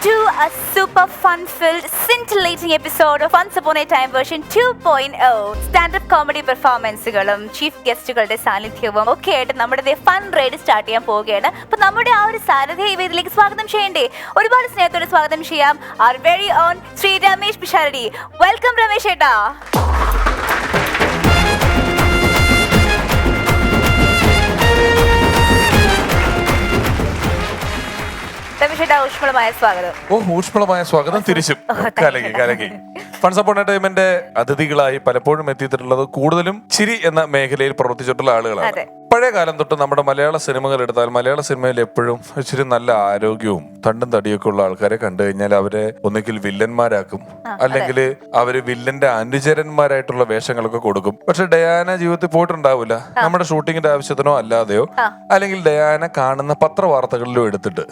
to a super fun-filled, scintillating episode of Once Upon a Time version 2.0. Stand-up comedy പെർഫോമൻസുകളും chief ഗസ്റ്റുകളുടെ സാന്നിധ്യവും ഒക്കെ ആയിട്ട് നമ്മുടെ fun ride start ചെയ്യാൻ പോവുകയാണ്. അപ്പൊ നമ്മുടെ ആ ഒരു സാരഥിയെ ഈ വേദിയിലേക്ക് സ്വാഗതം ചെയ്യണ്ടേ? ഒരുപാട് സ്നേഹത്തോടെ സ്വാഗതം ചെയ്യാം our very own Shri Ramesh Pisharody. Welcome Ramesh ഏട്ടാ. ഊഷ്മളമായ സ്വാഗതം തിരിച്ചും. കലകി ഫൺസ് അപ്പോൺ എ ടൈമിന്റെ അതിഥികളായി പലപ്പോഴും എത്തിയിട്ടുള്ളത് കൂടുതലും ചിരി എന്ന മേഖലയിൽ പ്രവർത്തിച്ചിട്ടുള്ള ആളുകളാണ്. പഴയ കാലം തൊട്ട് നമ്മുടെ മലയാള സിനിമകൾ എടുത്താൽ മലയാള സിനിമയിൽ എപ്പോഴും ഇച്ചിരി നല്ല ആരോഗ്യവും തണ്ടും തടിയൊക്കെ ഉള്ള ആൾക്കാരെ കണ്ടു കഴിഞ്ഞാൽ അവരെ ഒന്നുകിൽ വില്ലന്മാരാക്കും, അല്ലെങ്കിൽ അവര് വില്ലന്റെ അനുചരന്മാരായിട്ടുള്ള വേഷങ്ങളൊക്കെ കൊടുക്കും. പക്ഷെ ഡയാന ജീവിതത്തിൽ പോയിട്ടുണ്ടാവില്ല. നമ്മുടെ ഷൂട്ടിങ്ങിന്റെ ആവശ്യത്തിനോ അല്ലാതെയോ, അല്ലെങ്കിൽ ഡയാന കാണുന്ന പത്രവാർത്തകളിലോ എടുത്തിട്ട്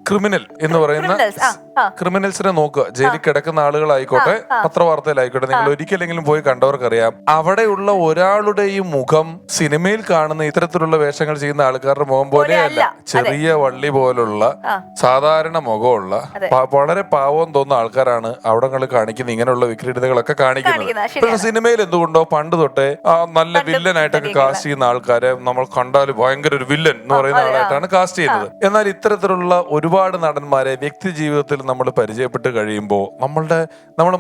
ക്രിമിനൽ എന്ന് പറയുന്ന ക്രിമിനൽസിനെ നോക്കുക. ജയിലിൽ കിടക്കുന്ന ആളുകളായിക്കോട്ടെ, പത്രവാർത്തയിലായിക്കോട്ടെ, നിങ്ങൾ ഒരിക്കലെങ്കിലും പോയി കണ്ടവർക്കറിയാം അവിടെയുള്ള ഒരാളുടെയും മുഖം സിനിമയിൽ കാണുന്ന ഇത്തരത്തിലുള്ള വേഷങ്ങൾ ചെയ്യുന്ന ആൾക്കാരുടെ മുഖം പോലെയല്ല. ചെറിയ വള്ളി പോലുള്ള സാധാരണ മുഖമുള്ള വളരെ പാവം തോന്നുന്ന ആൾക്കാരാണ് അവിടങ്ങളിൽ കാണിക്കുന്ന ഇങ്ങനെയുള്ള വിക്രീഡിതകളൊക്കെ കാണിക്കുന്നത്. പക്ഷെ സിനിമയിൽ എന്തുകൊണ്ടോ പണ്ട് തൊട്ടേ നല്ല വില്ലനായിട്ടൊക്കെ കാസ്റ്റ് ചെയ്യുന്ന ആൾക്കാരെ നമ്മൾ കണ്ടാൽ ഭയങ്കര ഒരു വില്ലൻ എന്ന് പറയുന്ന ആളായിട്ടാണ് കാസ്റ്റ് ചെയ്യുന്നത്. എന്നാൽ ഇത്തരത്തിലുള്ള ഒരുപാട് നടന്മാരെ വ്യക്തി ജീവിതത്തിൽ നമ്മൾ പരിചയപ്പെട്ട് കഴിയുമ്പോൾ നമ്മുടെ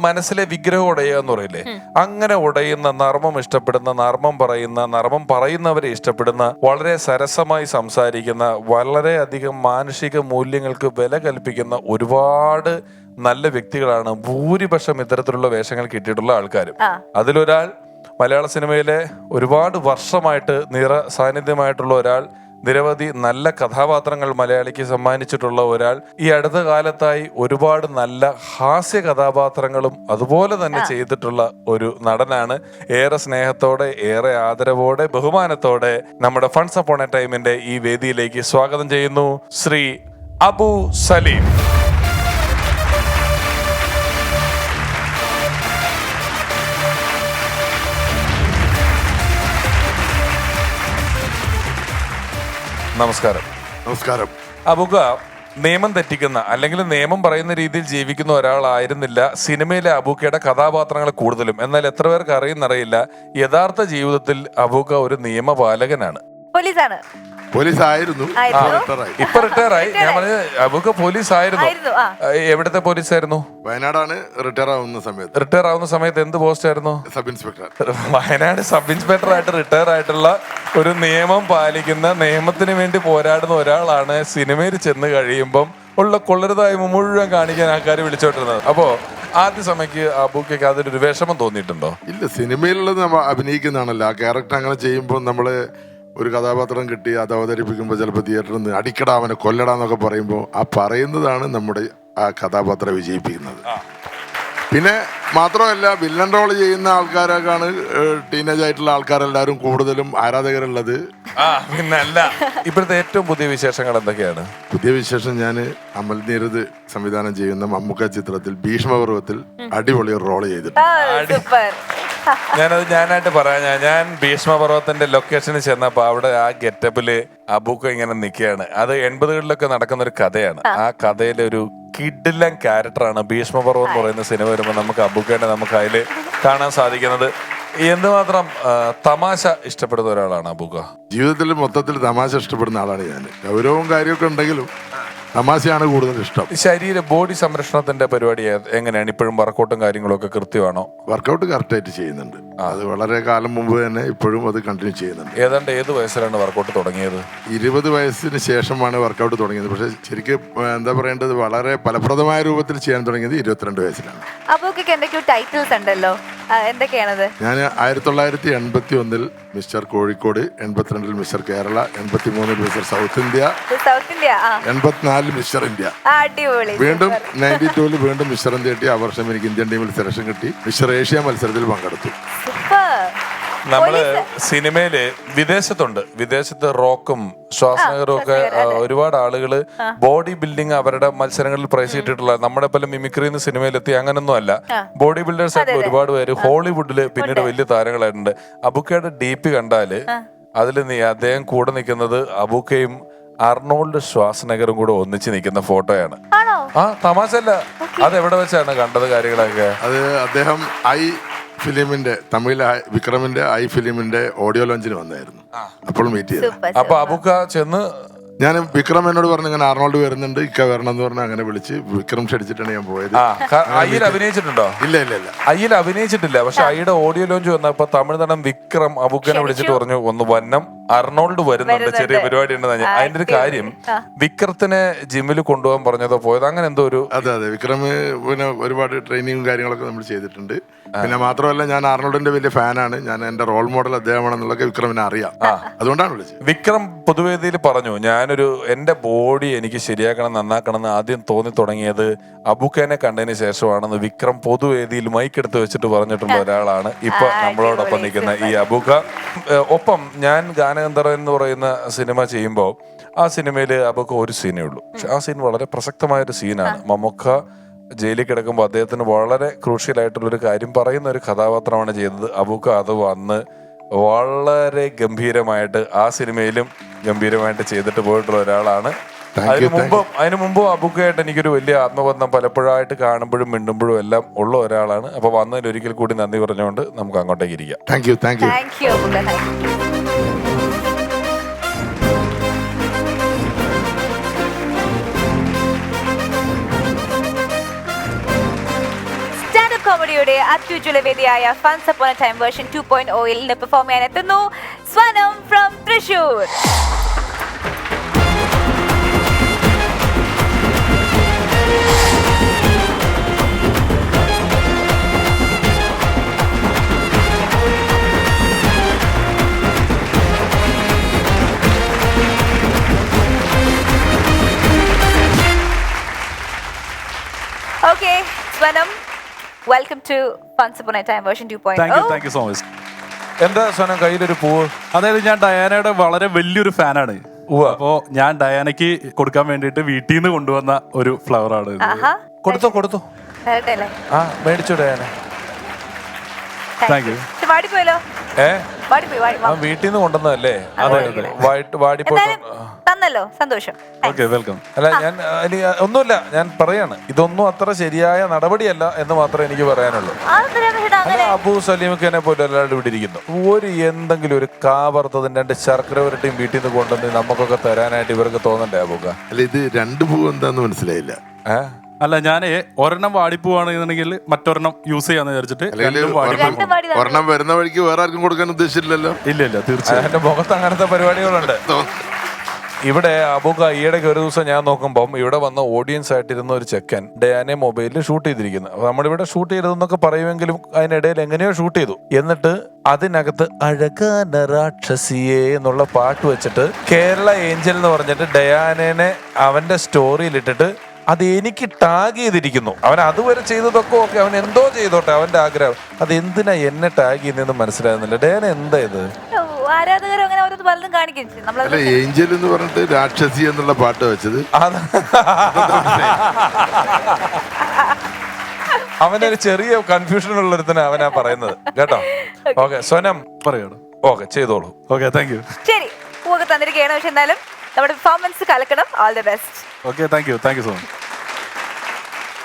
മനസ്സിലെ വിഗ്രഹം ഉടയുക എന്ന് പറയില്ലേ, അങ്ങനെ ഉടയുന്ന, നർമ്മം ഇഷ്ടപ്പെടുന്ന, നർമ്മം പറയുന്നവരെ ഇഷ്ടപ്പെടുന്ന, വളരെ സരസമായി സംസാരിക്കുന്ന, വളരെയധികം മാനുഷിക മൂല്യങ്ങൾക്ക് വില കൽപ്പിക്കുന്ന ഒരുപാട് നല്ല വ്യക്തികളാണ് ഭൂരിപക്ഷം ഇത്തരത്തിലുള്ള വേഷങ്ങൾ കിട്ടിയിട്ടുള്ള ആൾക്കാരും. അതിലൊരാൾ മലയാള സിനിമയിലെ ഒരുപാട് വർഷമായിട്ട് നിറ സാന്നിധ്യമായിട്ടുള്ള ഒരാൾ, നിരവധി നല്ല കഥാപാത്രങ്ങൾ മലയാളിക്ക് സമ്മാനിച്ചിട്ടുള്ള ഒരാൾ, ഈ അടുത്ത കാലത്തായി ഒരുപാട് നല്ല ഹാസ്യ കഥാപാത്രങ്ങളും അതുപോലെ തന്നെ ചെയ്തിട്ടുള്ള ഒരു നടനാണ്. ഏറെ സ്നേഹത്തോടെ, ഏറെ ആദരവോടെ, ബഹുമാനത്തോടെ നമ്മുടെ ഫൺസ് അപ്പോൺ എ ടൈമിന്റെ ഈ വേദിയിലേക്ക് സ്വാഗതം ചെയ്യുന്നു ശ്രീ അബു സലീം. നമസ്കാരം. അബുക നിയമം തെറ്റിക്കുന്ന, അല്ലെങ്കിൽ നിയമം പറയുന്ന രീതിയിൽ ജീവിക്കുന്ന ഒരാളായിരുന്നില്ല സിനിമയിലെ അബൂക്കയുടെ കഥാപാത്രങ്ങൾ കൂടുതലും. എന്നാൽ എത്ര പേർക്ക് അറിയുന്നറിയില്ല, യഥാർത്ഥ ജീവിതത്തിൽ അബൂക്ക ഒരു നിയമപാലകനാണ്. പോലീസായിരുന്നു, ഇപ്പൊ റിട്ടയർ ആയി. ഞാൻ പറഞ്ഞ അബൂക്ക പോലീസ് ആയിരുന്നു. എവിടത്തെ പോലീസായിരുന്നു? വയനാടാണ്. റിട്ടയർ ആവുന്ന സമയത്ത് എന്ത് പോസ്റ്റ് ആയിരുന്നു? Sub inspector. Wayanad sub inspector ആയിട്ട് റിട്ടയർ ആയിട്ടുള്ള ഒരു നിയമം പാലിക്കുന്ന, നിയമത്തിന് വേണ്ടി പോരാടുന്ന ഒരാളാണ് സിനിമയിൽ ചെന്ന് കഴിയുമ്പം ഉള്ള കൊള്ളരുതായ്മ മുഴുവൻ കാണിക്കാൻ ആൾക്കാർ വിളിച്ചോണ്ടിരുന്നത്. അപ്പോ ആദ്യ സമയത്ത് അബൂക്കയ്ക്ക് അതിലൊരു വിഷമം തോന്നിയിട്ടുണ്ടോ? ഇല്ല, സിനിമയിലുള്ളത് നമ്മൾ അഭിനയിക്കുന്നതാണല്ലോ. ആ ക്യാരക്ടർ അങ്ങനെ ചെയ്യുമ്പോൾ നമ്മള് ഒരു കഥാപാത്രം കിട്ടി അത് അവതരിപ്പിക്കുമ്പോൾ ചിലപ്പോൾ തിയേറ്ററിൽ നിന്ന് അടിക്കടാ, അവനെ കൊല്ലടാന്നൊക്കെ പറയുമ്പോൾ ആ പറയുന്നതാണ് നമ്മുടെ ആ കഥാപാത്രം വിജയിപ്പിക്കുന്നത്. പിന്നെ മാത്രമല്ല, വില്ലൻ റോൾ ചെയ്യുന്ന ആൾക്കാരൊക്കെയാണ് ടീനേജ് ആയിട്ടുള്ള ആൾക്കാരെല്ലാവരും കൂടുതലും ആരാധകരുള്ളത്. പിന്നല്ല. ഇപ്പോഴത്തെ ഏറ്റവും പുതിയ വിശേഷങ്ങൾ എന്തൊക്കെയാണ്? പുതിയ വിശേഷം, ഞാൻ അമൽ നീരദ് സംവിധാനം ചെയ്യുന്ന മമ്മൂക്ക ചിത്രത്തിൽ ഭീഷ്മപർവത്തിൽ അടിപൊളി റോൾ ചെയ്തിട്ടുണ്ട്. ഞാനായിട്ട് പറയാം, ഞാൻ ഭീഷ്മപർവത്തിന്റെ ലൊക്കേഷനിൽ ചെന്നപ്പോ അവിടെ ആ ഗെറ്റപ്പില് അബൂക്ക ഇങ്ങനെ നിൽക്കുകയാണ്. അത് 80കളിലൊക്കെ നടക്കുന്ന ഒരു കഥയാണ്. ആ കഥയിലെ ഒരു കിഡിലൻ ക്യാരക്ടറാണ് ഭീഷ്മപർവം എന്ന് പറയുന്ന സിനിമ വരുമ്പോൾ നമുക്ക് അബൂക്കനെ നമുക്ക് അതിൽ കാണാൻ സാധിക്കുന്നത്. എന്തുമാത്രം തമാശ ഇഷ്ടപ്പെടുന്ന ഒരാളാണ് അബൂക്ക. ജീവിതത്തിൽ മൊത്തത്തിൽ തമാശ ഇഷ്ടപ്പെടുന്ന ആളാണ് ഞാൻ. ഗൗരവവും കാര്യമൊക്കെ ഉണ്ടെങ്കിലും തമാശയാണ് കൂടുതൽ ഇഷ്ടം. ബോഡി സംരക്ഷണത്തിന്റെ പരിപാടി എങ്ങനെയാണ്? ഇപ്പോഴും വർക്കൗട്ടും കാര്യങ്ങളൊക്കെ കൃത്യമാണോ? വർക്കൗട്ട് കറക്റ്റായിട്ട് ചെയ്യുന്നുണ്ട്. അത് വളരെ കാലം മുമ്പ് തന്നെ ഇപ്പോഴും അത് കണ്ടിന്യൂ ചെയ്യുന്നുണ്ട്. ഏത് വയസ്സിലാണ് വർക്കൗട്ട് തുടങ്ങിയത്? 20 വയസ്സിന് ശേഷമാണ് വർക്കൗട്ട് തുടങ്ങിയത്. പക്ഷെ ശരിക്കും എന്താ പറയേണ്ടത്, വളരെ ഫലപ്രദമായ രൂപത്തിൽ ചെയ്യാൻ തുടങ്ങിയത് 22 വയസ്സിലാണ്. ടൈറ്റിൽസ് ഉണ്ടല്ലോ, എന്തൊക്കെയാണത്? ഞാൻ 1981 mister Kozhikode, 82 mister Kerala, 83 mister south India, 84 mister India, വീണ്ടും 92 വീണ്ടും മിസ്റ്റർ ഇന്ത്യ കിട്ടി. ആ വർഷം എനിക്ക് ഇന്ത്യൻ ടീമിൽ സെലക്ഷൻ കിട്ടി. മിസ്റ്റർ ഏഷ്യ മത്സരത്തിൽ പങ്കെടുത്തു. നമ്മള് സിനിമയില് വിദേശത്ത് റോക്കും ശ്വാസനഗറും ഒക്കെ ഒരുപാട് ആളുകള് ബോഡി ബിൽഡിംഗ് അവരുടെ മത്സരങ്ങളിൽ പ്രൈസ് കിട്ടിയിട്ടുള്ള, നമ്മുടെ പല മിമിക്രിന്ന് സിനിമയിലെത്തി അങ്ങനൊന്നും അല്ല. ബോഡി ബിൽഡേഴ്സ് ആയിട്ട് ഒരുപാട് പേര് ഹോളിവുഡില് പിന്നീട് വലിയ താരങ്ങളായിട്ടുണ്ട്. അബൂക്കയുടെ DP കണ്ടാല് അതിൽ അദ്ദേഹം കൂടെ നിൽക്കുന്നത് അബൂക്കയും അർണോൾഡ് ശ്വാസനഗറും കൂടെ ഒന്നിച്ച് നിൽക്കുന്ന ഫോട്ടോയാണ്. ആണോ? ആ തമാശല്ല. അത് എവിടെ വെച്ചാണ് കണ്ടത് കാര്യങ്ങളൊക്കെ? അത് അദ്ദേഹം ഫിലിമിന്റെ തമിഴിലെ വിക്രമിന്റെ ഫിലിമിന്റെ ഓഡിയോ ലോഞ്ചിന് വന്നായിരുന്നു. അപ്പോൾ മീറ്റ് ചെയ്തു. അപ്പൊ അബുക്ക ചെന്ന് ഞാൻ വിക്രം എന്നോട് പറഞ്ഞു ഇങ്ങനെ അർണോൾഡ് വരുന്നുണ്ട്, ഇക്ക വരണം എന്ന് പറഞ്ഞാൽ അങ്ങനെ വിളിച്ച് വിക്രം ക്ഷണിച്ചിട്ടാണ് ഞാൻ പോയത്. അയ്യിൽ അഭിനയിച്ചിട്ടുണ്ടോ? ഇല്ല ഇല്ല ഇല്ല, അയ്യിൽ അഭിനയിച്ചിട്ടില്ല. പക്ഷെ അയ്യുടെ ഓഡിയോ ലോഞ്ച് വന്നപ്പോ തമിഴ് നടൻ വിക്രം അബുക്കനെ വിളിച്ചിട്ട് പറഞ്ഞു ഒന്ന് വന്നം, അർണോൾഡ് വരുന്നുണ്ട്, ചെറിയ പരിപാടി ഉണ്ടെന്ന്. അതിന്റെ ഒരു കാര്യം വിക്രത്തിനെ ജിമ്മിൽ കൊണ്ടുപോകാൻ പറഞ്ഞതോ പോയത് അങ്ങനെ എന്തോ ഒരു. അതെ വിക്രം പിന്നെ ഒരുപാട് ട്രെയിനിങ്ങും കാര്യങ്ങളൊക്കെ നമ്മൾ ചെയ്തിട്ടുണ്ട്. പിന്നെ മാത്രമല്ല ഞാൻ അർണോൾഡിന്റെ വലിയ ഫാനാണ്. ഞാൻ എന്റെ റോൾ മോഡൽ അദ്ദേഹമാണെന്നുള്ളതൊക്കെ വിക്രമിനെ അറിയാം. അതുകൊണ്ടാണ് വിളിച്ചത്. വിക്രം പൊതുവേദിയിൽ പറഞ്ഞു എന്റെ ബോഡി എനിക്ക് ശരിയാക്കണം നന്നാക്കണം എന്ന് ആദ്യം തോന്നി തുടങ്ങിയത് അബുക്കേനെ കണ്ടതിന് ശേഷമാണെന്ന് വിക്രം പൊതുവേദിയിൽ മൈക്കെടുത്ത് വെച്ചിട്ട് പറഞ്ഞിട്ടുള്ള ഒരാളാണ് ഇപ്പൊ നമ്മളോടൊപ്പം നിൽക്കുന്ന ഈ അബുക്ക. ഒപ്പം ഞാൻ ഗാനഗന്ധർവൻ എന്ന് പറയുന്ന സിനിമ ചെയ്യുമ്പോൾ ആ സിനിമയിൽ അബുക്ക ഒരു സീനേ ഉള്ളൂ. പക്ഷെ ആ സീൻ വളരെ പ്രസക്തമായൊരു സീനാണ്. മമ്മൂക്ക ജയിലിൽ കിടക്കുമ്പോൾ അദ്ദേഹത്തിന് വളരെ ക്രൂഷ്യലായിട്ടുള്ളൊരു കാര്യം പറയുന്ന ഒരു കഥാപാത്രമാണ് ചെയ്തത്. അബുക്ക അത് വന്ന് വളരെ ഗംഭീരമായിട്ട് ആ സിനിമയിലും ഗംഭീരമായിട്ട് ചെയ്തിട്ട് പോയിട്ടുള്ള ഒരാളാണ്. അതിനു മുമ്പും അബുക്കയായിട്ട് എനിക്കൊരു വലിയ ആത്മബന്ധം പലപ്പോഴായിട്ട് കാണുമ്പോഴും മിണ്ടുമ്പോഴും എല്ലാം ഉള്ള ഒരാളാണ്. അപ്പൊ വന്നതിൽ ഒരിക്കൽ കൂടി നന്ദി പറഞ്ഞുകൊണ്ട് നമുക്ക് അങ്ങോട്ടേക്ക് ഇരിക്കാം. Thank you. കോമഡിയുടെ അത്യുജ്വല വേദിയായ funs upon a time version 2.0 ഇന്ന് പെർഫോം ചെയ്യാൻ എത്തുന്നു Swanam from Thrissur. Okay Swanam, welcome to funs upon a time version 2.0. Thank you so much. എന്താ സ്വനം കയ്യിലൊരു പൂവ്? അതായത് ഞാൻ ഡയാനയുടെ വളരെ വലിയൊരു ഫാനാണ്. അപ്പോ ഞാൻ ഡയാനയ്ക്ക് കൊടുക്കാൻ വേണ്ടിട്ട് വീട്ടിൽ നിന്ന് കൊണ്ടുവന്ന ഒരു ഫ്ലവർ ആണ്. കൊടുത്തോ മേടിച്ചോ ഡയാന. Thank you. വാടിപ്പോയല്ലോ. വീട്ടിൽ നിന്ന് കൊണ്ടുവന്നതല്ലേ? തന്നല്ലോ, സന്തോഷം. വെൽക്കം. അല്ല ഞാൻ ഒന്നുമില്ല, ഞാൻ പറയാണ് ഇതൊന്നും അത്ര ശരിയായ നടപടിയല്ല എന്ന് മാത്രമേ എനിക്ക് പറയാനുള്ളൂ. അബു സലീമിനെ പോലെ അല്ലാണ്ട് ഇവിടെ ഇരിക്കുന്നു. എന്തെങ്കിലും ഒരു കാവറുത്തതിന്റെ 2 ശർക്കര വരട്ടിയും വീട്ടിൽ നിന്ന് കൊണ്ടുവന്ന് നമുക്കൊക്കെ തരാനായിട്ട് ഇവർക്ക് തോന്നണ്ടേ അബുക്ക? അല്ല ഇത് 2 പൂ എന്താന്ന് മനസ്സിലായില്ല. അല്ല ഞാൻ ഒരെണ്ണം വാടിപ്പോവാണെന്നുണ്ടെങ്കിൽ മറ്റൊരെണ്ണം യൂസ് ചെയ്യാന്ന് വിചാരിച്ചിട്ട് ഒരെണ്ണം വരുന്ന വഴിക്ക് വേറെ ആർക്കും കൊടുക്കാൻ ഉദ്ദേശിച്ചില്ലല്ലോ. ഇല്ല തീർച്ചയായും എന്റെ മുഖത്ത് അങ്ങനത്തെ പരിപാടികളുണ്ട്. ഇവിടെ അബുക്ക ഈയിടയ്ക്ക് ഒരു ദിവസം ഞാൻ നോക്കുമ്പോൾ ഇവിടെ വന്ന ഓഡിയൻസ് ആയിട്ടിരുന്ന ഒരു ചെക്കൻ ഡയാനെ മൊബൈലിൽ ഷൂട്ട് ചെയ്തിരിക്കുന്നത്. നമ്മളിവിടെ ഷൂട്ട് ചെയ്തതെന്നൊക്കെ പറയുമെങ്കിലും അതിനിടയിൽ എങ്ങനെയോ ഷൂട്ട് ചെയ്തു. എന്നിട്ട് അതിനകത്ത് അഴകാന രാക്ഷസിയെ എന്നുള്ള പാട്ട് വെച്ചിട്ട് കേരള ഏഞ്ചൽ എന്ന് പറഞ്ഞിട്ട് ഡയാനെ അവന്റെ സ്റ്റോറിയിൽ ഇട്ടിട്ട് അത് എനിക്ക് ടാഗ് ചെയ്തിരിക്കുന്നു. അവൻ അതുവരെ ചെയ്തതൊക്കെ ഓക്കെ, അവൻ എന്തോ ചെയ്തോട്ടെ, അവന്റെ ആഗ്രഹം. അത് എന്തിനാ എന്നെ ടാഗ് ചെയ്യുന്നതെന്ന് മനസ്സിലാകുന്നില്ല. ഡയാന എന്താ ഇത്? ഏഞ്ചൽ എന്ന് പറഞ്ഞിട്ട് രാക്ഷസി എന്നുള്ള പാട്ട് വെച്ചത് അവനൊരു ചെറിയ കൺഫ്യൂഷൻ ഉള്ളൊരുത്തന്നെ അവനാ പറയുന്നത് കേട്ടോ. ഓക്കെ സ്വനം പറയണം. ഓക്കെ ചെയ്തോളൂ. Okay thank you. ശരി, പൂവൊക്കെ തന്നിരിക്കുകയാണ്. പക്ഷെ എന്തായാലും നമ്മുടെ പെർഫോമൻസ് കലക്കണം. All the best. Okay thank you so much.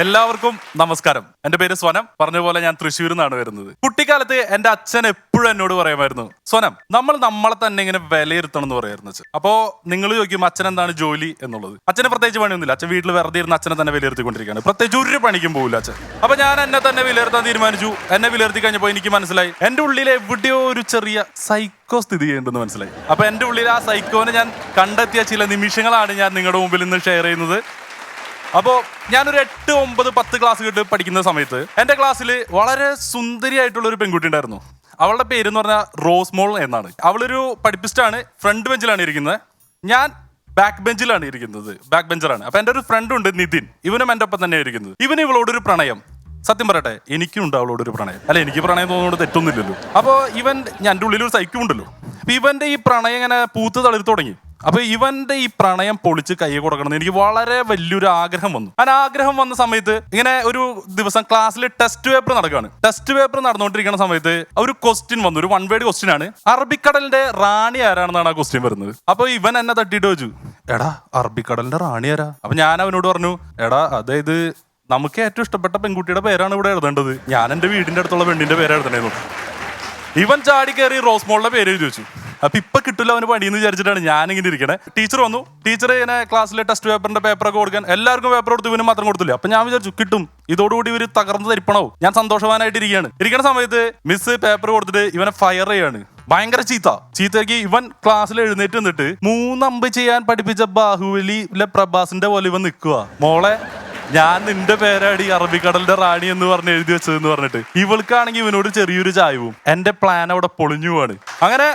എല്ലാവർക്കും നമസ്കാരം. എന്റെ പേര് സ്വനം. പറഞ്ഞ പോലെ ഞാൻ തൃശ്ശൂരിൽ നിന്നാണ് വരുന്നത്. കുട്ടിക്കാലത്ത് എന്റെ അച്ഛൻ എപ്പോഴും എന്നോട് പറയുമായിരുന്നു, സ്വനം നമ്മളെ തന്നെ ഇങ്ങനെ വിലയിരുത്തണം എന്ന് പറയായിരുന്നു അച്ഛൻ. അപ്പോ നിങ്ങൾ ചോദിക്കും അച്ഛൻ എന്താണ് ജോലി എന്നുള്ളത്. അച്ഛന് പ്രത്യേകിച്ച് പണിയൊന്നുമില്ല. അച്ഛൻ വീട്ടിൽ വെറുതെ ഇരുന്ന് അച്ഛനെ തന്നെ വിലയിരുത്തിക്കൊണ്ടിരിക്കുകയാണ്. പ്രത്യേകിച്ച് ഒരു പണിക്കും പോകില്ല അച്ഛൻ. അപ്പൊ ഞാൻ എന്നെ തന്നെ വിലയിരുത്താൻ തീരുമാനിച്ചു. എന്നെ വിലയിരുത്തി കഴിഞ്ഞപ്പോൾ എനിക്ക് മനസ്സിലായി എന്റെ ഉള്ളിൽ എവിടെയോ ഒരു ചെറിയ സൈക്കോ സ്ഥിതി ചെയ്യുന്നുണ്ടെന്ന് മനസ്സിലായി. അപ്പൊ എന്റെ ഉള്ളിൽ ആ സൈക്കോനെ ഞാൻ കണ്ടെത്തിയ ചില നിമിഷങ്ങളാണ് ഞാൻ നിങ്ങളുടെ മുമ്പിൽ ഇന്ന് ഷെയർ ചെയ്യുന്നത്. അപ്പോൾ ഞാനൊരു 8, 9, 10 ക്ലാസ് പഠിക്കുന്ന സമയത്ത് എൻ്റെ ക്ലാസ്സിൽ വളരെ സുന്ദരിയായിട്ടുള്ള ഒരു പെൺകുട്ടി ഉണ്ടായിരുന്നു. അവളുടെ പേര് എന്ന് പറഞ്ഞാൽ റോസ്മോൾ എന്നാണ്. അവളൊരു പഠിപ്പിസ്റ്റാണ്. ഫ്രണ്ട് ബെഞ്ചിലാണ് ഇരിക്കുന്നത്. ഞാൻ ബാക്ക് ബെഞ്ചിലാണ് ഇരിക്കുന്നത്. ബാക്ക് ബെഞ്ചറാണ്. അപ്പൊ എൻ്റെ ഒരു ഫ്രണ്ട് ഉണ്ട് നിതിൻ. ഇവനും എൻ്റെ ഒപ്പം തന്നെ ഇരിക്കുന്നത്. ഇവളോടൊരു പ്രണയം. സത്യം പറയട്ടെ, എനിക്കും ഉണ്ട് അവളോടൊരു പ്രണയം. അല്ല, എനിക്ക് പ്രണയം തോന്നുന്നത് തെറ്റൊന്നുമില്ലല്ലോ. അപ്പോൾ എൻ്റെ ഉള്ളിൽ ഒരു സൈക്കും ഉണ്ടല്ലോ. അപ്പൊ ഇവന്റെ ഈ പ്രണയം ഇങ്ങനെ പൂത്ത് തളിർത്ത് തുടങ്ങി. അപ്പൊ ഇവന്റെ ഈ പ്രണയം പൊളിച്ച് കൈ കൊടുക്കണം എന്ന് എനിക്ക് വളരെ വലിയൊരു ആഗ്രഹം വന്നു. ആ ആഗ്രഹം വന്ന സമയത്ത് ഇങ്ങനെ ഒരു ദിവസം ക്ലാസ്സിൽ ടെസ്റ്റ് പേപ്പർ നടക്കുകയാണ്. ടെസ്റ്റ് പേപ്പർ നടന്നുകൊണ്ടിരിക്കുന്ന സമയത്ത് ഒരു ക്വസ്റ്റ്യൻ വന്നു. ഒരു 1 വേർഡ് ക്വസ്റ്റ്യൻ ആണ്. അറബിക്കടലിന്റെ റാണി ആരാണെന്നാണ് ആ ക്വസ്റ്റ്യൻ വരുന്നത്. അപ്പൊ ഇവൻ എന്നെ തട്ടിയിട്ട് വെച്ചു, എടാ അറബിക്കടലിന്റെ റാണി ആരാ? അപ്പൊ ഞാൻ അവനോട് പറഞ്ഞു, എടാ അതായത് നമുക്ക് ഏറ്റവും ഇഷ്ടപ്പെട്ട പെൺകുട്ടിയുടെ പേരാണ് ഇവിടെ എഴുതേണ്ടത്, ഞാൻ എന്റെ വീടിന്റെ അടുത്തുള്ള പെണ്ണിന്റെ പേര് എഴുതണേന്നു. ഇവൻ ചാടി കയറി റോസ്മോളുടെ പേര് എഴുതി വെച്ചു. അപ്പൊ ഇപ്പൊ കിട്ടില്ല അവന് പണിയെന്ന് വിചാരിച്ചിട്ടാണ് ഞാനിങ്ങനെ ഇരിക്കണേ. ടീച്ചർ വന്നു. ടീച്ചർ ഇങ്ങനെ ക്ലാസ്സിലെ ടെസ്റ്റ് പേപ്പറിന്റെ പേപ്പറൊക്കെ കൊടുക്കാൻ എല്ലാവർക്കും പേപ്പർ കൊടുത്തു, ഇവന് മാത്രം കൊടുത്തില്ല. അപ്പൊ ഞാൻ വിചാരിച്ചു കിട്ടും, ഇതോടുകൂടി ഇവര് തകർന്ന് തരിപ്പണാവും. ഞാൻ സന്തോഷവാനായിട്ട് ഇരിക്കണ സമയത്ത് മിസ് പേപ്പർ കൊടുത്തിട്ട് ഇവനെ ഫയർ ചെയ്യാണ്. ഭയങ്കര ചീത്തയാക്കി. ഇവൻ ക്ലാസ്സിൽ എഴുന്നേറ്റ് നിന്നിട്ട് 3 അമ്പ് ചെയ്യാൻ പഠിപ്പിച്ച ബാഹുബലിയിലെ പ്രഭാസിന്റെ പോലെ ഇവൻ നിൽക്കുക. മോളെ ഞാൻ നിന്റെ പേരാടി അറബിക്കടലിന്റെ റാണി എന്ന് പറഞ്ഞ് എഴുതി വെച്ചതെന്ന് പറഞ്ഞിട്ട്. ഇവൾക്കാണെങ്കിൽ ഇവനോട് ചെറിയൊരു ചായവും. എന്റെ പ്ലാൻ അവിടെ പൊളിഞ്ഞു പോവാണ്. അങ്ങനെ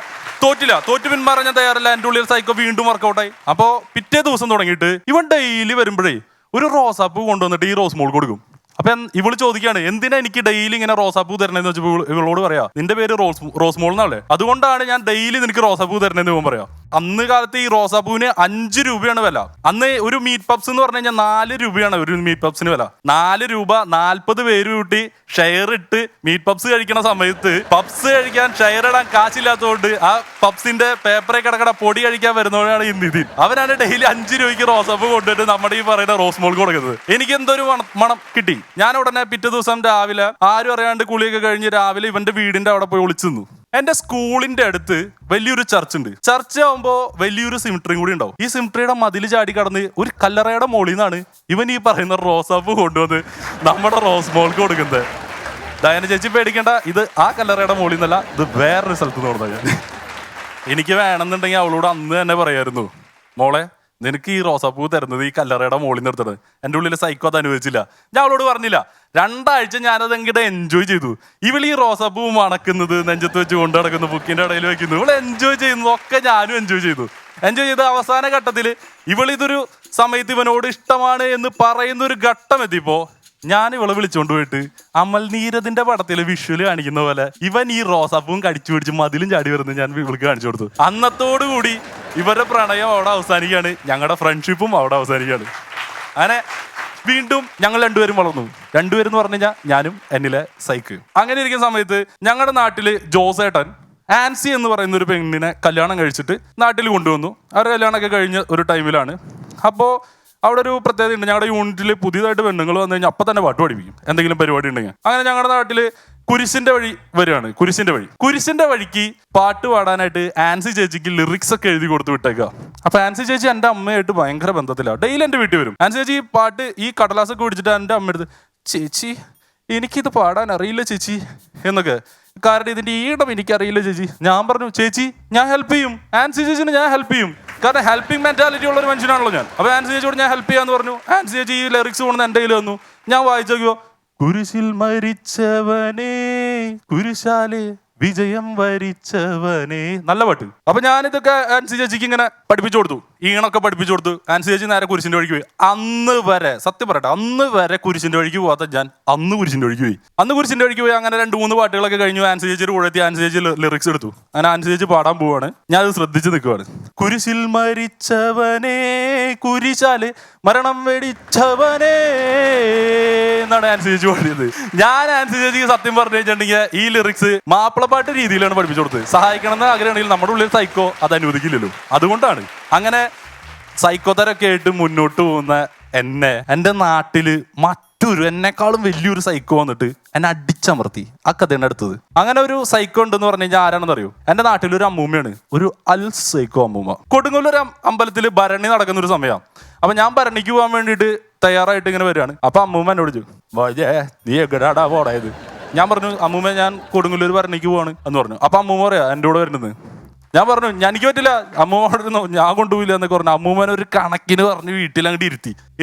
തോറ്റു പിന്മാറാൻ ഞാൻ തയ്യാറല്ല. എന്റെ ഉള്ളിൽ സൈക്കോ വീണ്ടും വർക്കൗട്ടായി. അപ്പോ പിറ്റേ ദിവസം തുടങ്ങിയിട്ട് ഇവൻ ഡെയിലി വരുമ്പോഴേ ഒരു റോസാപ്പൂ കൊണ്ടുവന്നിട്ട് ഈ റോസ് മോൾ കൊടുക്കും. അപ്പൊ ഇവള് ചോദിക്കാണ്, എന്തിനാ എനിക്ക് ഡെയിലി ഇങ്ങനെ റോസാപ്പൂ തരണേന്ന് വെച്ചപ്പോൾ ഇവളോട് പറയാ, നിന്റെ പേര് റോസ് മോൾ എന്നാണല്ലേ, അതുകൊണ്ടാണ് ഞാൻ ഡെയിലി നിനക്ക് റോസാപ്പൂ തരണേന്ന് ഇവൻ പറയാം. അന്ന് കാലത്ത് ഈ റോസാപ്പൂവിന് 5 രൂപയാണ് വില. അന്ന് ഒരു മീറ്റ് പപ്സ് എന്ന് പറഞ്ഞു കഴിഞ്ഞാൽ 4 രൂപയാണ് ഒരു മീറ്റ് പപ്സിന് വില. 4 രൂപ 40 പേര് കൂട്ടി ഷെയർ ഇട്ട് മീറ്റ് പപ്സ് കഴിക്കുന്ന സമയത്ത് പപ്സ് കഴിക്കാൻ ഷെയർ ഇടാൻ കാശില്ലാത്തതുകൊണ്ട് ആ പപ്സിന്റെ പേപ്പറെ കിടക്കട പൊടി കഴിക്കാൻ വരുന്നവരാണ് ഈ നിതിൻ. അവനാണ് ഡെയിലി 5 രൂപയ്ക്ക് റോസാപ്പൂ കൊണ്ടുവന്നിട്ട് നമ്മുടെ ഈ പറയുന്ന റോസ് മോൾ കൊടുക്കുന്നത്. എനിക്ക് എന്തൊരു മണം കിട്ടി. ഞാൻ ഉടനെ പിറ്റേ ദിവസം രാവിലെ ആരും അറിയാണ്ട് കുളിയൊക്കെ കഴിഞ്ഞ് രാവിലെ ഇവന്റെ വീടിന്റെ അവിടെ പോയി ഒളിച്ചു നിന്നു. എന്റെ സ്കൂളിന്റെ അടുത്ത് വലിയൊരു ചർച്ച് ഉണ്ട്. ചർച്ച് ആവുമ്പോ വലിയൊരു സിമിട്രിയും കൂടി ഉണ്ടാവും. ഈ സിമിട്രിയുടെ മതിൽ ചാടി കടന്ന് ഒരു കല്ലറയുടെ മോളിൽ നിന്നാണ് ഇവൻ ഈ പറയുന്ന റോസാപ്പൂ കൊണ്ടുവന്ന് നമ്മുടെ റോസ് മോൾക്ക് കൊടുക്കുന്നത്. ഡയന ചേച്ചി പേടിക്കേണ്ട, ഇത് ആ കല്ലറയുടെ മോളിൽ നിന്നല്ല, ഇത് വേറൊരു സ്ഥലത്ത് നിന്ന് കൊടുത്താൽ. എനിക്ക് വേണമെന്നുണ്ടെങ്കിൽ അവളോട് അന്ന് തന്നെ പറയായിരുന്നു, മോളെ നിനക്ക് ഈ റോസാപ്പൂ തരുന്നത് ഈ കല്ലറയുടെ മോളിൽ നിർത്തത്. എൻ്റെ ഉള്ളിൽ സൈക്കോ അത് അനുവദിച്ചില്ല. ഞാൻ അവളോട് പറഞ്ഞില്ല. 2 ആഴ്ച ഞാനത് എങ്കിടെ എൻജോയ് ചെയ്തു. ഇവൾ ഈ റോസാപ്പൂ മണക്കുന്നത്, നെഞ്ചത്ത് വെച്ച് കൊണ്ടു നടക്കുന്നു, ബുക്കിന്റെ ഇടയിൽ വെക്കുന്നു, ഇവൾ എൻജോയ് ചെയ്യുന്നതൊക്കെ ഞാനും എൻജോയ് ചെയ്ത് അവസാന ഘട്ടത്തിൽ ഇവളിതൊരു സമയത്ത് ഇവനോട് ഇഷ്ടമാണ് എന്ന് പറയുന്ന ഒരു ഘട്ടം എത്തിയപ്പോ ഞാൻ ഇവളെ വിളിച്ചോണ്ട് പോയിട്ട് അമൽ നീരദിന്റെ പടത്തില് വിഷ്വല് കാണിക്കുന്ന പോലെ ഇവൻ ഈ റോസാപ്പൂവും കടിച്ചു പിടിച്ച് മതിലും ചാടി വരുന്നത് ഞാൻ ഇവൾക്ക് കാണിച്ചു കൊടുത്തു. അന്നത്തോടു കൂടി ഇവരുടെ പ്രണയം അവിടെ അവസാനിക്കുകയാണ്, ഞങ്ങളുടെ ഫ്രണ്ട്ഷിപ്പും അവിടെ അവസാനിക്കുകയാണ്. അങ്ങനെ വീണ്ടും ഞങ്ങൾ 2 പേരും വളർന്നു. 2 പേരെന്ന് പറഞ്ഞു കഴിഞ്ഞാൽ ഞാനും എന്നിലെ സൈക്ക്. അങ്ങനെ ഇരിക്കുന്ന സമയത്ത് ഞങ്ങളുടെ നാട്ടില് ജോസേട്ടൻ ആൻസി എന്ന് പറയുന്ന ഒരു പെണ്ണിനെ കല്യാണം കഴിച്ചിട്ട് നാട്ടിൽ കൊണ്ടുവന്നു. അവരുടെ കല്യാണമൊക്കെ കഴിഞ്ഞ ഒരു ടൈമിലാണ്. അപ്പോൾ അവിടെ ഒരു പ്രത്യേകത ഉണ്ട്. ഞങ്ങളുടെ യൂണിറ്റിൽ പുതിയതായിട്ട് പെണ്ണുങ്ങൾ വന്നു കഴിഞ്ഞാൽ അപ്പം തന്നെ പാട്ട് പഠിപ്പിക്കും, എന്തെങ്കിലും പരിപാടി ഉണ്ടെങ്കിൽ. അങ്ങനെ ഞങ്ങളുടെ നാട്ടിൽ കുരിശിന്റെ വഴി വരികയാണ്. കുരിശിന്റെ വഴിക്ക് പാട്ട് പാടാനായിട്ട് ആൻസി ചേച്ചിക്ക് ലിറിക്സ് ഒക്കെ എഴുതി കൊടുത്ത് വിട്ടേക്കുക. അപ്പൊ ആൻസി ചേച്ചി എൻ്റെ അമ്മയായിട്ട് ഭയങ്കര ബന്ധത്തിലാണ്. ഡെയിലി എൻ്റെ വീട്ടിൽ വരും. ആൻസി ചേച്ചി പാട്ട് ഈ കടലാസൊക്കെ പിടിച്ചിട്ട് എൻ്റെ അമ്മ എടുത്ത്, ചേച്ചി എനിക്കിത് പാടാൻ അറിയില്ല ചേച്ചി എന്നൊക്കെ. കാരണം ഇതിന്റെ ഈടം എനിക്കറിയില്ല ചേച്ചി. ഞാൻ പറഞ്ഞു, ചേച്ചി ഞാൻ ഹെൽപ്പ് ചെയ്യും, ആൻസി ചേച്ചിന് ഞാൻ ഹെൽപ്പ് ചെയ്യും. കാരണം ഹെൽപ്പിംഗ് മെന്റാലിറ്റി ഉള്ള ഒരു മനുഷ്യനാണല്ലോ ഞാൻ. അപ്പൊ ആൻസി ചേച്ചിയോട് ഞാൻ ഹെൽപ്പ് ചെയ്യാന്ന് പറഞ്ഞു. ആൻസി ചേച്ചി ഈ ലിറിക്സ് കൊണ്ടുവന്ന് എൻ്റെ കയ്യിൽ വന്നു. ഞാൻ വായിച്ചു നോക്കിയോ, കുരിശിൽ മരിച്ചവനേ കുരിശാലെ വിജയം വരിച്ചവനേ, നല്ല പാട്ട്. അപ്പൊ ഞാനിതൊക്കെ ആൻസി ചേച്ചിക്ക് ഇങ്ങനെ പഠിപ്പിച്ചു കൊടുത്തു, ഈണൊക്കെ പഠിപ്പിച്ചു കൊടുത്തു. ആൻസി ചേച്ചി നേരെ കുരിശിന്റെ വഴിക്ക് പോയി. അന്ന് വരെ സത്യം പറയട്ടെ, അന്ന് വരെ കുരിശിന്റെ വഴിക്ക് പോകാത്ത ഞാൻ അന്ന് കുരിശിന്റെ വഴിക്ക് പോയി. അങ്ങനെ 2-3 പാട്ടുകളൊക്കെ കഴിഞ്ഞു. ആൻസി ചേച്ചിയുടെ കൂടെ എത്തി. ആൻസി ചേച്ചി ലിറിക്സ് എടുത്തു. അങ്ങനെ ആൻസി ചേച്ചി പാടാൻ പോവാണ്. ഞാൻ അത് ശ്രദ്ധിച്ച് നിൽക്കുവാണ്. കുരിശിൽ മരിച്ചവനേ കുരിശാല് മരണം വെടിച്ചവനേ എന്നാണ് ആൻസി ചേച്ചി പാടിയത്. ഞാൻ ആൻസി ചേച്ചിക്ക് സത്യം പറഞ്ഞു കഴിഞ്ഞിട്ടുണ്ടെങ്കിൽ ഈ ലിറിക്സ് മാപ്പിളപ്പാട്ട് രീതിയിലാണ് പഠിപ്പിച്ചു കൊടുത്തത്. സഹായിക്കണം എന്ന് ആഗ്രഹമാണെങ്കിൽ നമ്മുടെ ഉള്ളിൽ സൈക്കോ അത് അനുവദിക്കില്ലല്ലോ. അതുകൊണ്ടാണ് അങ്ങനെ സൈക്കോ തരൊക്കെ ആയിട്ട് മുന്നോട്ട് പോകുന്ന എന്നെ എൻ്റെ നാട്ടില് മറ്റൊരു എന്നെക്കാളും വലിയൊരു സൈക്കോ വന്നിട്ട് എന്നെ അടിച്ചമർത്തി. ആ കഥയാണ് അടുത്തത്. അങ്ങനെ ഒരു സൈക്കോ ഉണ്ടെന്ന് പറഞ്ഞു കഴിഞ്ഞാൽ ആരാണെന്ന് അറിയോ? എൻ്റെ നാട്ടിലൊരു അമ്മൂമ്മയാണ്, ഒരു അൽ സൈക്കോ അമ്മൂമ്മ. കൊടുങ്ങല്ലൂർ അമ്പലത്തിൽ ഭരണി നടക്കുന്ന ഒരു സമയമാണ്. അപ്പൊ ഞാൻ ഭരണിക്ക് പോകാൻ വേണ്ടിയിട്ട് തയ്യാറായിട്ട് ഇങ്ങനെ വരികയാണ്. അപ്പൊ അമ്മൂമ്മ എന്നോട് ചോദിച്ചു, നീ എവിടെയാടാ പോടായത്? ഞാൻ പറഞ്ഞു, അമ്മൂമ്മ ഞാൻ കൊടുങ്ങല്ലൂർ ഭരണിക്ക് പോവാണ് എന്ന് പറഞ്ഞു. അപ്പൊ അമ്മൂമ്മ പറയാ എൻ്റെ കൂടെ വരുന്നത്. ഞാൻ പറഞ്ഞു, എനിക്ക് പറ്റില്ല, അമ്മൂമ്മ ഞാൻ കൊണ്ടുപോയില്ല എന്നൊക്കെ പറഞ്ഞു. അമ്മൂമ്മനെ ഒരു കണക്കിന് പറഞ്ഞ് വീട്ടിൽ അങ്ങോട്ട്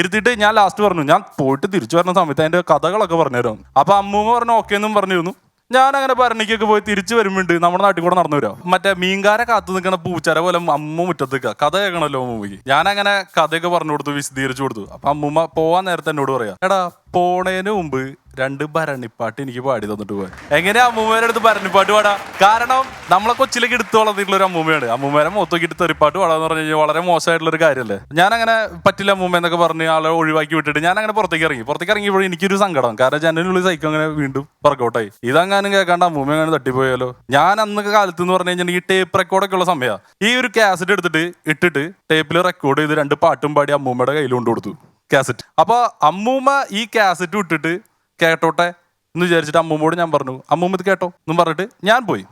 ഇരുത്തിയിട്ട് ഞാൻ ലാസ്റ്റ് പറഞ്ഞു, ഞാൻ പോയിട്ട് തിരിച്ചു വരുന്ന സമയത്ത് അതിന്റെ കഥകളൊക്കെ പറഞ്ഞുതരാം. അപ്പൊ അമ്മൂമ്മ പറഞ്ഞു ഓക്കെ എന്നും പറഞ്ഞിരുന്നു. ഞാൻ അങ്ങനെ ഭരണിക്കൊക്കെ പോയി തിരിച്ചു വരുമ്പോണ്ട് നമ്മുടെ നാട്ടിൽ കൂടെ നടന്നു വരാം. മറ്റേ മീൻകാരെ കാത്തു നിൽക്കണ പൂച്ചര പോലെ അമ്മ മുറ്റത്തേക്ക കഥ കേൾക്കണല്ലോ അമ്മൂമ്മക്ക്. ഞാൻ അങ്ങനെ കഥയൊക്കെ പറഞ്ഞു കൊടുത്തു, വിശദീകരിച്ചു കൊടുത്തു. അപ്പൊ അമ്മൂമ്മ പോവാൻ നേരത്തെ എന്നോട് പറയാ, എടാ പോണേന് മുമ്പ് 2 ഭരണിപ്പാട്ട് എനിക്ക് പാടി തന്നിട്ട് പോവാൻ. എങ്ങനെയാ അമ്മൂമ്മേടെ അടുത്ത് ഭരണിപ്പാട്ട് പാടാ? കാരണം നമ്മളെ കൊച്ചിലേക്ക് എടുത്തു വളർന്നിട്ടുള്ള ഒരു അമ്മൂമ്മയാണ്. അമ്മൂമ്മേരെ മൊത്തക്കിട്ട് തെറിപ്പാട്ട് പാടാന്ന് പറഞ്ഞു കഴിഞ്ഞാൽ വളരെ മോശമായിട്ടുള്ള ഒരു കാര്യമല്ലേ. ഞാൻ അങ്ങനെ പറ്റില്ല അമ്മൂമ്മ എന്നൊക്കെ പറഞ്ഞ് ആളെ ഒഴിവാക്കി വിട്ടിട്ട് ഞാൻ അങ്ങനെ പുറത്തേക്ക് ഇറങ്ങിയപ്പോൾ എനിക്കൊരു സങ്കടം. കാരണം ജനലിനുള്ളിൽ സൈക്കിൾ അങ്ങനെ വീണ്ടും വർക്കൗട്ടായി. ഇതങ്ങാനും കേൾക്കാണ്ട് അമ്മൂമ്മ അങ്ങനെ തട്ടിപ്പോയാലോ. ഞാൻ അന്നൊക്കെ കാലത്ത് എന്ന് പറഞ്ഞു കഴിഞ്ഞാൽ ഈ ടേപ്പ് റെക്കോർഡൊക്കെ ഉള്ള സമയമാണ്. ഈ ഒരു കാസറ്റ് എടുത്തിട്ട് ഇട്ടിട്ട് ടേപ്പിൽ റെക്കോർഡ് ചെയ്ത് 2 പാട്ടും പാടി അമ്മൂമ്മയുടെ കയ്യിൽ കൊണ്ടു കൊടുത്തു കാസറ്റ്. അപ്പൊ അമ്മൂമ്മ ഈ കാസറ്റ് വിട്ടിട്ട് കേട്ടോട്ടെ എന്ന് വിചാരിച്ചിട്ട് അമ്മൂമ്മോട് ഞാൻ പറഞ്ഞു, അമ്മൂമ്മ ഇത് കേട്ടോ എന്നും പറഞ്ഞിട്ട് ഞാൻ പോയി.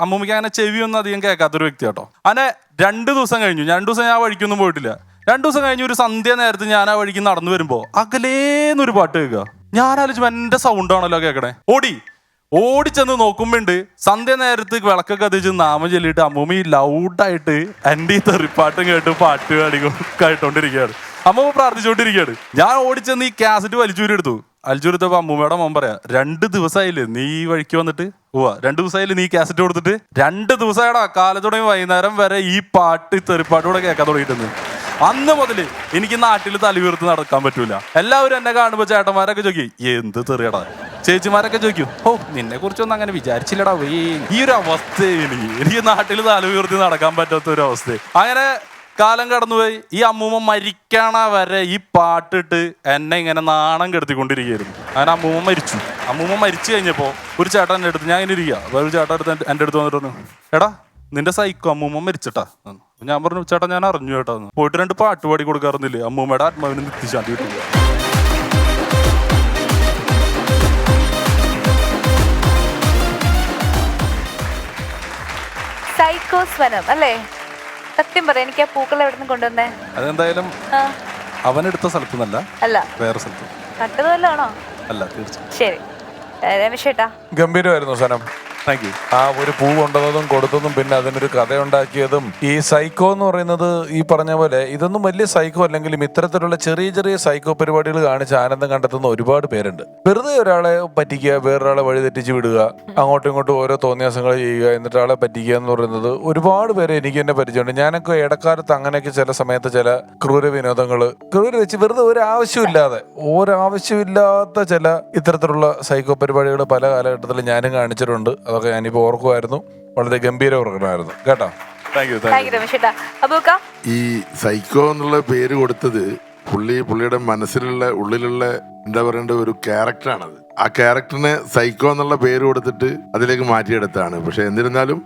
അമ്മൂമ്മയ്ക്ക് അങ്ങനെ ചെവിയൊന്നും അധികം കേൾക്കാത്തൊരു വ്യക്തി കേട്ടോ. അങ്ങനെ 2 ദിവസം കഴിഞ്ഞു. 2 ദിവസം ഞാൻ വഴിക്കൊന്നും പോയിട്ടില്ല. 2 ദിവസം കഴിഞ്ഞ് ഒരു സന്ധ്യ നേരത്ത് ഞാൻ ആ വഴിക്ക് നടന്നു വരുമ്പോ അകലേന്നൊരു പാട്ട് കേൾക്കുക. ഞാൻ ആലോചിച്ചു എന്റെ സൗണ്ട് ആണല്ലോ കേൾക്കണേ. ഓടിച്ചെന്ന് നോക്കുമ്പോണ്ട് സന്ധ്യ നേരത്ത് വിളക്കൊക്കെ കത്തിച്ച് നാമം ചൊല്ലിയിട്ട് അമ്മൂമ്മ ഈ ലൗഡായിട്ട് എൻ്റെ ഈ തെറിപ്പാട്ടും കേട്ട് പാട്ട് കേട്ടോണ്ടിരിക്കുകയാണ്. അമ്മൂമ്മ പ്രാർത്ഥിച്ചുകൊണ്ടിരിക്കുകയാണ്. ഞാൻ ഓടിച്ചെന്ന് ഈ കാസറ്റ് വലിച്ചൂരെടുത്തപ്പോ അമ്മൂമ്മയുടെ മോൻ പറയാ, 2 ദിവസമായില്ലേ നീ ഈ വഴിക്ക് വന്നിട്ട്? 2 ദിവസമായില്ലേ നീ കാസറ്റ് കൊടുത്തിട്ട്? 2 ദിവസമായിടാ കാലത്ത് തുടങ്ങി വൈകുന്നേരം വരെ ഈ തെറിപ്പാട്ട് കൂടെ കേൾക്കാൻ തുടങ്ങിയിട്ടുണ്ട്. അന്ന് മുതൽ എനിക്ക് നാട്ടിൽ തലയുയർത്ത് നടക്കാൻ പറ്റൂല. എല്ലാവരും എന്നെ കാണുമ്പോ ചേട്ടന്മാരൊക്കെ ചോദിക്കും എന്ത് തെറിയടാ, ചേച്ചിമാരൊക്കെ ചോദിക്കും ഓ നിന്നെ കുറിച്ചൊന്നും അങ്ങനെ വിചാരിച്ചില്ലടാ. ഈ ഒരു അവസ്ഥ എനിക്ക് നാട്ടിൽ തലയുയർത്തി നടക്കാൻ പറ്റാത്ത ഒരു അവസ്ഥ. അങ്ങനെ കാലം കടന്നുപോയി. ഈ അമ്മൂമ്മ മരിക്കണ വരെ ഈ പാട്ടിട്ട് എന്നെ ഇങ്ങനെ നാണം കെടുത്തിക്കൊണ്ടിരിക്കുകയായിരുന്നു. അങ്ങനെ അമ്മൂമ്മ മരിച്ചു കഴിഞ്ഞപ്പോ ഒരു ചേട്ടൻ എൻ്റെ അടുത്ത്, ഞാൻ ഇങ്ങനെ ഇരിക്കുക, വേറൊരു ചേട്ടൻ അടുത്ത് എൻ്റെ അടുത്ത് വന്നിട്ട് പറഞ്ഞു, എടാ നിന്റെ സൈക്കോ അമ്മൂമ്മ മരിച്ചിട്ടാ. ഞാൻ പറഞ്ഞു ചേട്ടാ ഞാൻ അറിഞ്ഞു ചേട്ടാ. പോയിട്ട് 2 പാട്ട് പാടി കൊടുക്കാറുന്നില്ലേ, അമ്മൂമ്മയുടെ ആത്മാവിന് നിത്യശാന്തി കിട്ടില്ല. സൈക്കോസ്വനം അല്ലേ? സത്യം പറയാം, എനിക്ക് ആ പൂക്കൾ എവിടെ നിന്ന് കൊണ്ടുവന്നേ? അതെന്തായാലും അവനെടുത്ത സ്ഥലത്തുനിന്നല്ല, അല്ല വേറെ സ്ഥലത്ത്. കണ്ടതുമല്ലാണോ? അല്ല തീർച്ചയായും. ശരി രമേശ് ചേട്ടാ, ഗംഭീരമായിരുന്നു സനം. Thank you. ആ ഒരു പൂ കൊണ്ടുവന്നതും കൊടുത്തതും പിന്നെ അതിനൊരു കഥയുണ്ടാക്കിയതും. ഈ സൈക്കോ എന്ന് പറയുന്നത് ഈ പറഞ്ഞ പോലെ ഇതൊന്നും വലിയ സൈക്കോ അല്ലെങ്കിലും ഇത്തരത്തിലുള്ള ചെറിയ സൈക്കോ പരിപാടികൾ കാണിച്ച് ആനന്ദം കണ്ടെത്തുന്ന ഒരുപാട് പേരുണ്ട്. വെറുതെ ഒരാളെ പറ്റിക്കുക, വേറൊരാളെ വഴി തെറ്റിച്ച് വിടുക, അങ്ങോട്ടും ഇങ്ങോട്ടും ഓരോ തോന്നിയാസങ്ങൾ ചെയ്യുക, എന്നിട്ട് ആളെ പറ്റിക്കുക എന്ന് പറയുന്നത് ഒരുപാട് പേരെ എനിക്ക് തന്നെ പരിചയമുണ്ട്. ഞാനൊക്കെ ഇടക്കാലത്ത് അങ്ങനെയൊക്കെ ചില സമയത്ത് ചില ക്രൂര വെച്ച് വെറുതെ ഒരാവശ്യമില്ലാത്ത ചില ഇത്തരത്തിലുള്ള സൈക്കോ പരിപാടികൾ പല കാലഘട്ടത്തിലും ഞാനും കാണിച്ചിട്ടുണ്ട്. അതൊക്കെ ഞാനിപ്പോ ഓർക്കുമായിരുന്നു. വളരെ ഗംഭീര പ്രകടനമായിരുന്നു കേട്ടോ. ഈ സൈക്കോ എന്നുള്ള പേര് കൊടുത്തത് പുള്ളിയുടെ മനസ്സിലുള്ള ഉള്ളിലുള്ള എന്താ പറയേണ്ട ഒരു ക്യാരക്ടറാണത്. ആ ക്യാരക്ടറിനെ സൈക്കോ എന്നുള്ള പേര് കൊടുത്തിട്ട് അതിലേക്ക് മാറ്റിയെടുത്താണ്. പക്ഷെ എന്നിരുന്നാലും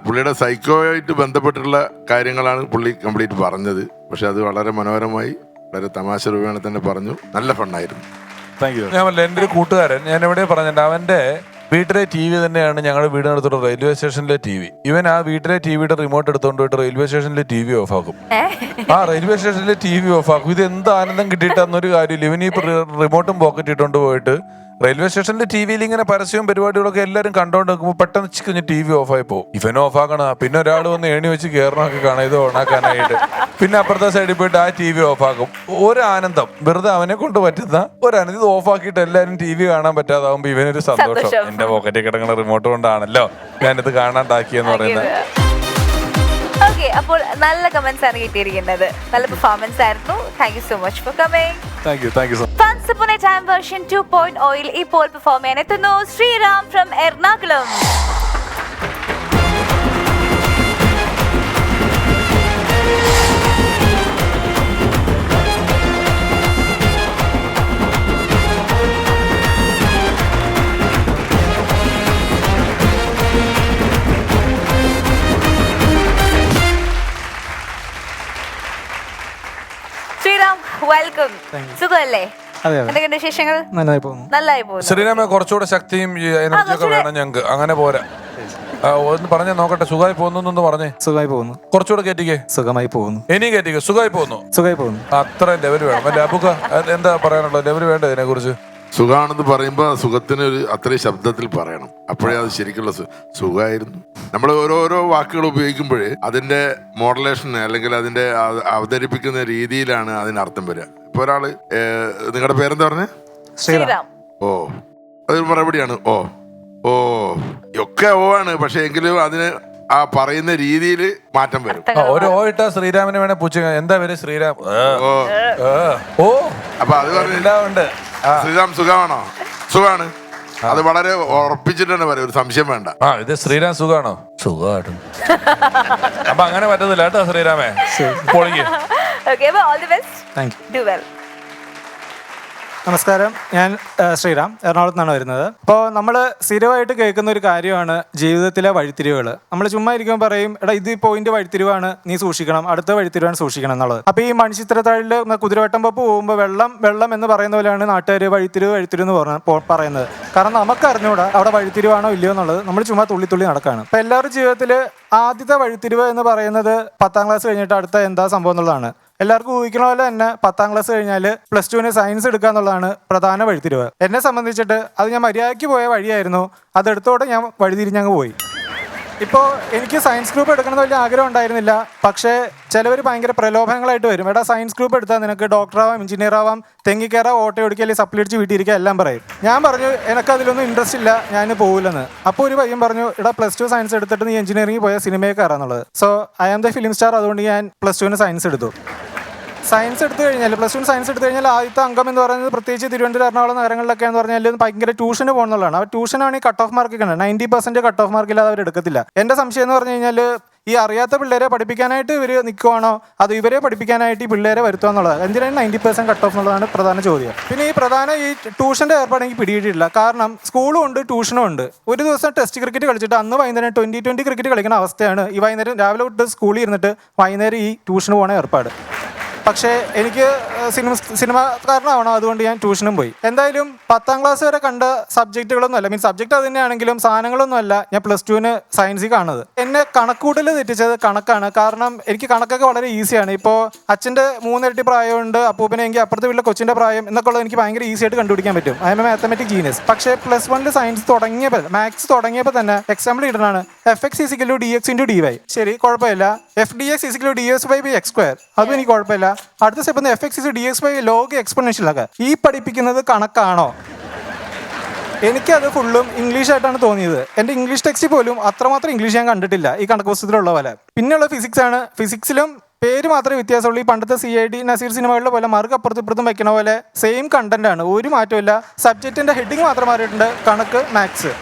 പുള്ളിയുടെ സൈക്കോ ആയിട്ട് ബന്ധപ്പെട്ടിട്ടുള്ള കാര്യങ്ങളാണ് പുള്ളി കംപ്ലീറ്റ് പറഞ്ഞത്. പക്ഷെ അത് വളരെ മനോഹരമായി, വളരെ തമാശ രൂപേണ തന്നെ പറഞ്ഞു. നല്ല ഫണ്ണായിരുന്നു. ഞാൻ എൻ്റെ ഒരു കൂട്ടുകാരൻ, ഞാൻ എവിടെ പറഞ്ഞിട്ടുണ്ട്, അവന്റെ വീട്ടിലെ TV തന്നെയാണ് ഞങ്ങളുടെ വീടിനടുത്തുള്ള റെയിൽവേ സ്റ്റേഷനിലെ TV. ഇവൻ ആ വീട്ടിലെ TVയുടെ റിമോട്ട് എടുത്തുകൊണ്ട് പോയിട്ട് റെയിൽവേ സ്റ്റേഷനിലെ TV ഓഫ് ആക്കും. റെയിൽവേ സ്റ്റേഷനിലെ TV ഓഫ് ആക്കും. ഇത് എന്ത് ആനന്ദം കിട്ടിയിട്ടെന്നൊരു കാര്യമില്ല. ഇവൻ ഈ റിമോട്ടും പോക്കറ്റ് ഇട്ടുകൊണ്ട് പോയിട്ട് റെയിൽവേ സ്റ്റേഷനിലെ TVയിൽ ഇങ്ങനെ പരസ്യവും പരിപാടികളൊക്കെ എല്ലാവരും കണ്ടോണ്ട് നിൽക്കുമ്പോൾ പെട്ടെന്ന് ചിക്കഞ്ഞ് TV ഓഫായി പോകും. ഇവൻ ഓഫ് ആക്കണ, പിന്നെ ഒരാൾ വന്ന് ഏണി വെച്ച് കയറണമൊക്കെ കാണാം ഇത് ഓണാക്കാനായിട്ട്. പിന്നെ അപ്പുറത്തെ സൈഡിൽ പോയിട്ട് ആ TV ഓഫ് ആക്കും. ഒരാനന്ദം, വെറുതെ അവനെ കൊണ്ട് പറ്റുന്ന ഒരാനന്ദം. ഇത് ഓഫ് ആക്കിയിട്ട് എല്ലാവരും TV കാണാൻ പറ്റാതാവുമ്പോ ഇവനൊരു സന്തോഷം. എന്റെ പോക്കറ്റിൽ കിടക്കുന്ന റിമോട്ട് കൊണ്ടാണല്ലോ ഞാനിത് കാണാണ്ടാക്കിയെന്ന് പറയുന്നത്. ഓക്കെ, അപ്പോൾ നല്ല കമന്റ്സ് ആണ് കിട്ടിയിരിക്കുന്നത്. നല്ല പെർഫോമൻസ് ആയിരുന്നു. Thank you so much for coming. Thank you so much. Once Upon a Time version 2.0 ഇപ്പോൾ പെർഫോം ചെയ്യാൻ എത്തുന്നു ശ്രീറാം ഫ്രം എറണാകുളം. വെൽക്കം. സുഖമല്ലേ? എന്തൊക്കെയുണ്ട് വിശേഷങ്ങൾ? നല്ലതായി പോകുന്നു. ശ്രീരാമ കുറച്ചുകൂടെ ശക്തിയും എനർജിയൊക്കെ വേണം ഞങ്ങക്ക്. അങ്ങനെ പോരാ. ഒന്ന് പറഞ്ഞേ നോക്കട്ടെ. സുഖമായി പോകുന്നു പറഞ്ഞേ. സുഖമായി പോകുന്നു. കുറച്ചുകൂടെ കേറ്റിക്കേ. സുഖമായി പോകുന്നു. ഇനിയും കേറ്റിക്കേ. സുഖമായി പോകുന്നു. അത്ര ലെവൽ വേണം. അബുക്ക എന്താ പറയാനുള്ളത്? ലെവൽ വേണ്ട ഇതിനെ കുറിച്ച്? സുഖമാണെന്ന് പറയുമ്പോൾ സുഖത്തിന് അത്രയും ശബ്ദത്തിൽ പറയണം. അപ്പോഴേ അത് ശരിക്കുള്ള സുഖമായിരുന്നു. നമ്മൾ ഓരോരോ വാക്കുകൾ ഉപയോഗിക്കുമ്പോഴേ അതിന്റെ മോഡുലേഷൻ അല്ലെങ്കിൽ അതിന്റെ അവതരിപ്പിക്കുന്ന രീതിയിലാണ് അതിനർത്ഥം വരിക. ഇപ്പൊ ഒരാള് നിങ്ങളുടെ പേരെന്താ പറഞ്ഞേ? ശ്രീറാം. ഓ, അതൊരു മറുപടിയാണ്. ഓ ഒക്കെ ഓ ആണ്. പക്ഷെ എങ്കിലും അതിന് ആ പറയുന്ന രീതിയിൽ മാറ്റം വരും. ഒരു ഓ ഇട്ടാ ശ്രീരാമന് വേണേ പൂച്ച. എന്താ പേര്? ശ്രീരാം. ഓ. അപ്പൊ അത് പറഞ്ഞില്ല. ശ്രീറാം സുഖമാണോ? സുഖമാണ്. അത് വളരെ ഉറപ്പിച്ചിട്ട് തന്നെ പറയാം, ഒരു സംശയം വേണ്ട. ഇത് ശ്രീരാം സുഖാണോ? സുഖമായിട്ട്. അപ്പൊ അങ്ങനെ പറ്റത്തില്ല കേട്ടോ ശ്രീരാമേ. പൊളിക്ക്. Okay, well, all the best. Thank you. Do well. നമസ്കാരം, ഞാൻ ശ്രീറാം, എറണാകുളത്ത് നിന്നാണ് വരുന്നത്. അപ്പോൾ നമ്മൾ സ്ഥിരമായിട്ട് കേൾക്കുന്ന ഒരു കാര്യമാണ് ജീവിതത്തിലെ വഴിത്തിരിവുകൾ. നമ്മൾ ചുമ്മാ ഇരിക്കുമ്പോൾ പറയും, എടാ ഇത് പോയിന്റ് വഴിത്തിരിവാണ്, നീ സൂക്ഷിക്കണം, അടുത്ത വഴിത്തിരിവാണ് സൂക്ഷിക്കണം എന്നുള്ളത്. അപ്പോൾ ഈ മണിച്ചിത്രത്താഴിൽ കുതിരവട്ടം പപ്പ് പോകുമ്പോൾ വെള്ളം എന്ന് പറയുന്ന പോലെയാണ് നാട്ടുകാർ വഴിത്തിരിവ് എന്ന് പറയുന്നത്. കാരണം നമുക്ക് അറിഞ്ഞൂടാ അവിടെ വഴിത്തിരിവാണോ ഇല്ലയോ എന്നുള്ളത്. നമ്മൾ ചുമ്മാ തുള്ളി നടക്കുകയാണ്. അപ്പോൾ എല്ലാവരുടെ ജീവിതത്തിൽ ആദ്യത്തെ വഴിത്തിരിവ് എന്ന് പറയുന്നത് 10ാം ക്ലാസ് കഴിഞ്ഞിട്ട് അടുത്ത എന്താ സംഭവം എന്നുള്ളതാണ്. എല്ലാവർക്കും ഊഹിക്കണ പോലെ തന്നെ 10ാം ക്ലാസ് കഴിഞ്ഞാൽ +2 സയൻസ് എടുക്കുക എന്നുള്ളതാണ് പ്രധാന വഴിത്തിരിവ്. എന്നെ സംബന്ധിച്ചിട്ട് അത് ഞാൻ മര്യാദയ്ക്ക് പോയ വഴിയായിരുന്നു. അതെടുത്തോടെ ഞാൻ വഴിതിരിഞ്ഞങ്ങ് പോയി. ഇപ്പോൾ എനിക്ക് സയൻസ് ഗ്രൂപ്പ് എടുക്കണമെന്ന് വലിയ ആഗ്രഹം ഉണ്ടായിരുന്നില്ല. പക്ഷേ ചിലവർ ഭയങ്കര പ്രലോഭനങ്ങളായിട്ട് വരും. എടാ സയൻസ് ഗ്രൂപ്പ് എടുത്താൽ നിനക്ക് ഡോക്ടറാവാം, എഞ്ചിനീയർ ആവാം, തെങ്ങിക്കയറാം, ഓട്ടോ ഓടിക്കുക, അല്ലെങ്കിൽ സപ്ലി അടിച്ച് വീട്ടിലിരിക്കുക, എല്ലാം പറയും. ഞാൻ പറഞ്ഞു എനിക്കതിലൊന്നും ഇൻട്രസ്റ്റ് ഇല്ല, ഞാൻ പോകില്ലെന്ന്. അപ്പോൾ ഒരു പയ്യൻ പറഞ്ഞു, എടാ +2 സയൻസ് എടുത്തിട്ട് നീ എഞ്ചിനീയറിംഗ് പോയ സിനിമയെ കയറാന്നുള്ളത്. So I am the film star. അതുകൊണ്ട് ഞാൻ +2 സയൻസ് എടുത്തു. സയൻസ് എടുത്തു കഴിഞ്ഞാൽ +2 സയൻസ് എടുത്തു കഴിഞ്ഞാൽ ആദ്യത്തെ അംഗം എന്ന് പറയുന്നത് പ്രത്യേകിച്ച് തിരുവനന്തപുരം, എറണാകുളം നഗരങ്ങളിലൊക്കെ എന്ന് പറഞ്ഞാൽ ഭയങ്കര ട്യൂഷന് പോകുന്നതാണ്. അവർ ട്യൂഷനാണ് ഈ കട്ട് ഓഫ് മാർക്ക് കണ്ടത്. 90% കട്ട് ഓഫ് മാർക്ക് ഇല്ലാതെ അവർ എടുക്കത്തില്ല. എൻ്റെ സംശയം എന്ന് പറഞ്ഞു കഴിഞ്ഞാൽ ഈ അറിയാത്ത പിള്ളേരെ പഠിപ്പിക്കാനായിട്ട് ഇവർ നിൽക്കുവാണോ അത് ഇവരെ പഠിപ്പിക്കാനായിട്ട് ഈ പിള്ളേരെ വരുത്തുക എന്നുള്ളത്. എന്തിനാണ് 90% കട്ട് ഓഫ് എന്നുള്ളതാണ് പ്രധാന ചോദ്യം. പിന്നെ ഈ ട്യൂഷൻ്റെ ഏർപ്പാട് എനിക്ക് പിടിയിട്ടില്ല. കാരണം സ്കൂളും ഉണ്ട്, ട്യൂഷനും ഉണ്ട്. ഒരു ദിവസം ടെസ്റ്റ് ക്രിക്കറ്റ് കളിച്ചിട്ട് അന്ന് വൈകുന്നേരം 20-20 ക്രിക്കറ്റ് കളിക്കുന്ന അവസ്ഥയാണ് ഈ വൈകുന്നേരം രാവിലെ തൊട്ട് സ്കൂളിൽ ഇരുന്നിട്ട് വൈകുന്നേരം ഈ ട്യൂഷന് പോകുന്ന ഏർപ്പാട്. പക്ഷേ എനിക്ക് സിനിമാക്കാരനാവണം, അതുകൊണ്ട് ഞാൻ ട്യൂഷനും പോയി. എന്തായാലും 10ാം ക്ലാസ് വരെ കണ്ട സബ്ജക്റ്റുകളൊന്നുമല്ല, സബ്ജക്റ്റ് അത് തന്നെയാണെങ്കിലും സാധനങ്ങളൊന്നുമല്ല ഞാൻ +2 സയൻസിൽ കാണുന്നത്. എന്നെ കണക്കൂട്ടൽ തെറ്റിച്ചത് കണക്കാണ്. കാരണം എനിക്ക് കണക്കൊക്കെ വളരെ ഈസിയാണ്. ഇപ്പോൾ അച്ഛൻ്റെ 3 ഇരട്ടി പ്രായമുണ്ട്, അപ്പൂപ്പനെങ്കിൽ അപ്പുറത്തെ വീട്ടിലെ കൊച്ചിൻ്റെ പ്രായം എന്നൊക്കെ ഉള്ളത് എനിക്ക് ഭയങ്കര ഈസി ആയിട്ട് കണ്ടുപിടിക്കാൻ പറ്റും. I M A mathematic genius. പക്ഷേ +1 സയൻസ് മാത്സ് തുടങ്ങിയപ്പോൾ തന്നെ എക്സാമ്പിൾ ഇടുന്നതാണ് fx = dx × dy. ശരി, കുഴപ്പമില്ല. fdx = dy/x². അതും എനിക്ക് കുഴപ്പമില്ല. അടുത്ത സ്റ്റെപ്പ് fx = dx/log എക്സ്പോണൻഷ്യൽ ആക്കുക. ഈ പഠിപ്പിക്കുന്നത് കണക്കാണോ? എനിക്കത് ഫുള്ളും ഇംഗ്ലീഷായിട്ടാണ് തോന്നിയത്. എൻ്റെ ഇംഗ്ലീഷ് ടെക്സ്റ്റ് പോലും അത്രമാത്രം ഇംഗ്ലീഷ് ഞാൻ കണ്ടിട്ടില്ല ഈ കണക്ക് പുസ്തകത്തിലുള്ള പോലെ. പിന്നെയുള്ള ഫിസിക്സ് ആണ്. ഫിസിക്സിലും പേര് മാത്രമേ വ്യത്യാസമുള്ളൂ. ഈ പണ്ടത്തെ CID നസീർ സിനിമകളിലെ പോലെ മാർക്ക് അപ്പുറത്തും ഇപ്പുറത്തും വയ്ക്കണ പോലെ സെയിം കണ്ടന്റ് ആണ്, ഒരു മാറ്റമില്ല. സബ്ജക്റ്റിൻ്റെ ഹെഡിങ് മാത്രം മാറിയിട്ടുണ്ട്, കണക്ക്, മാത്സ്.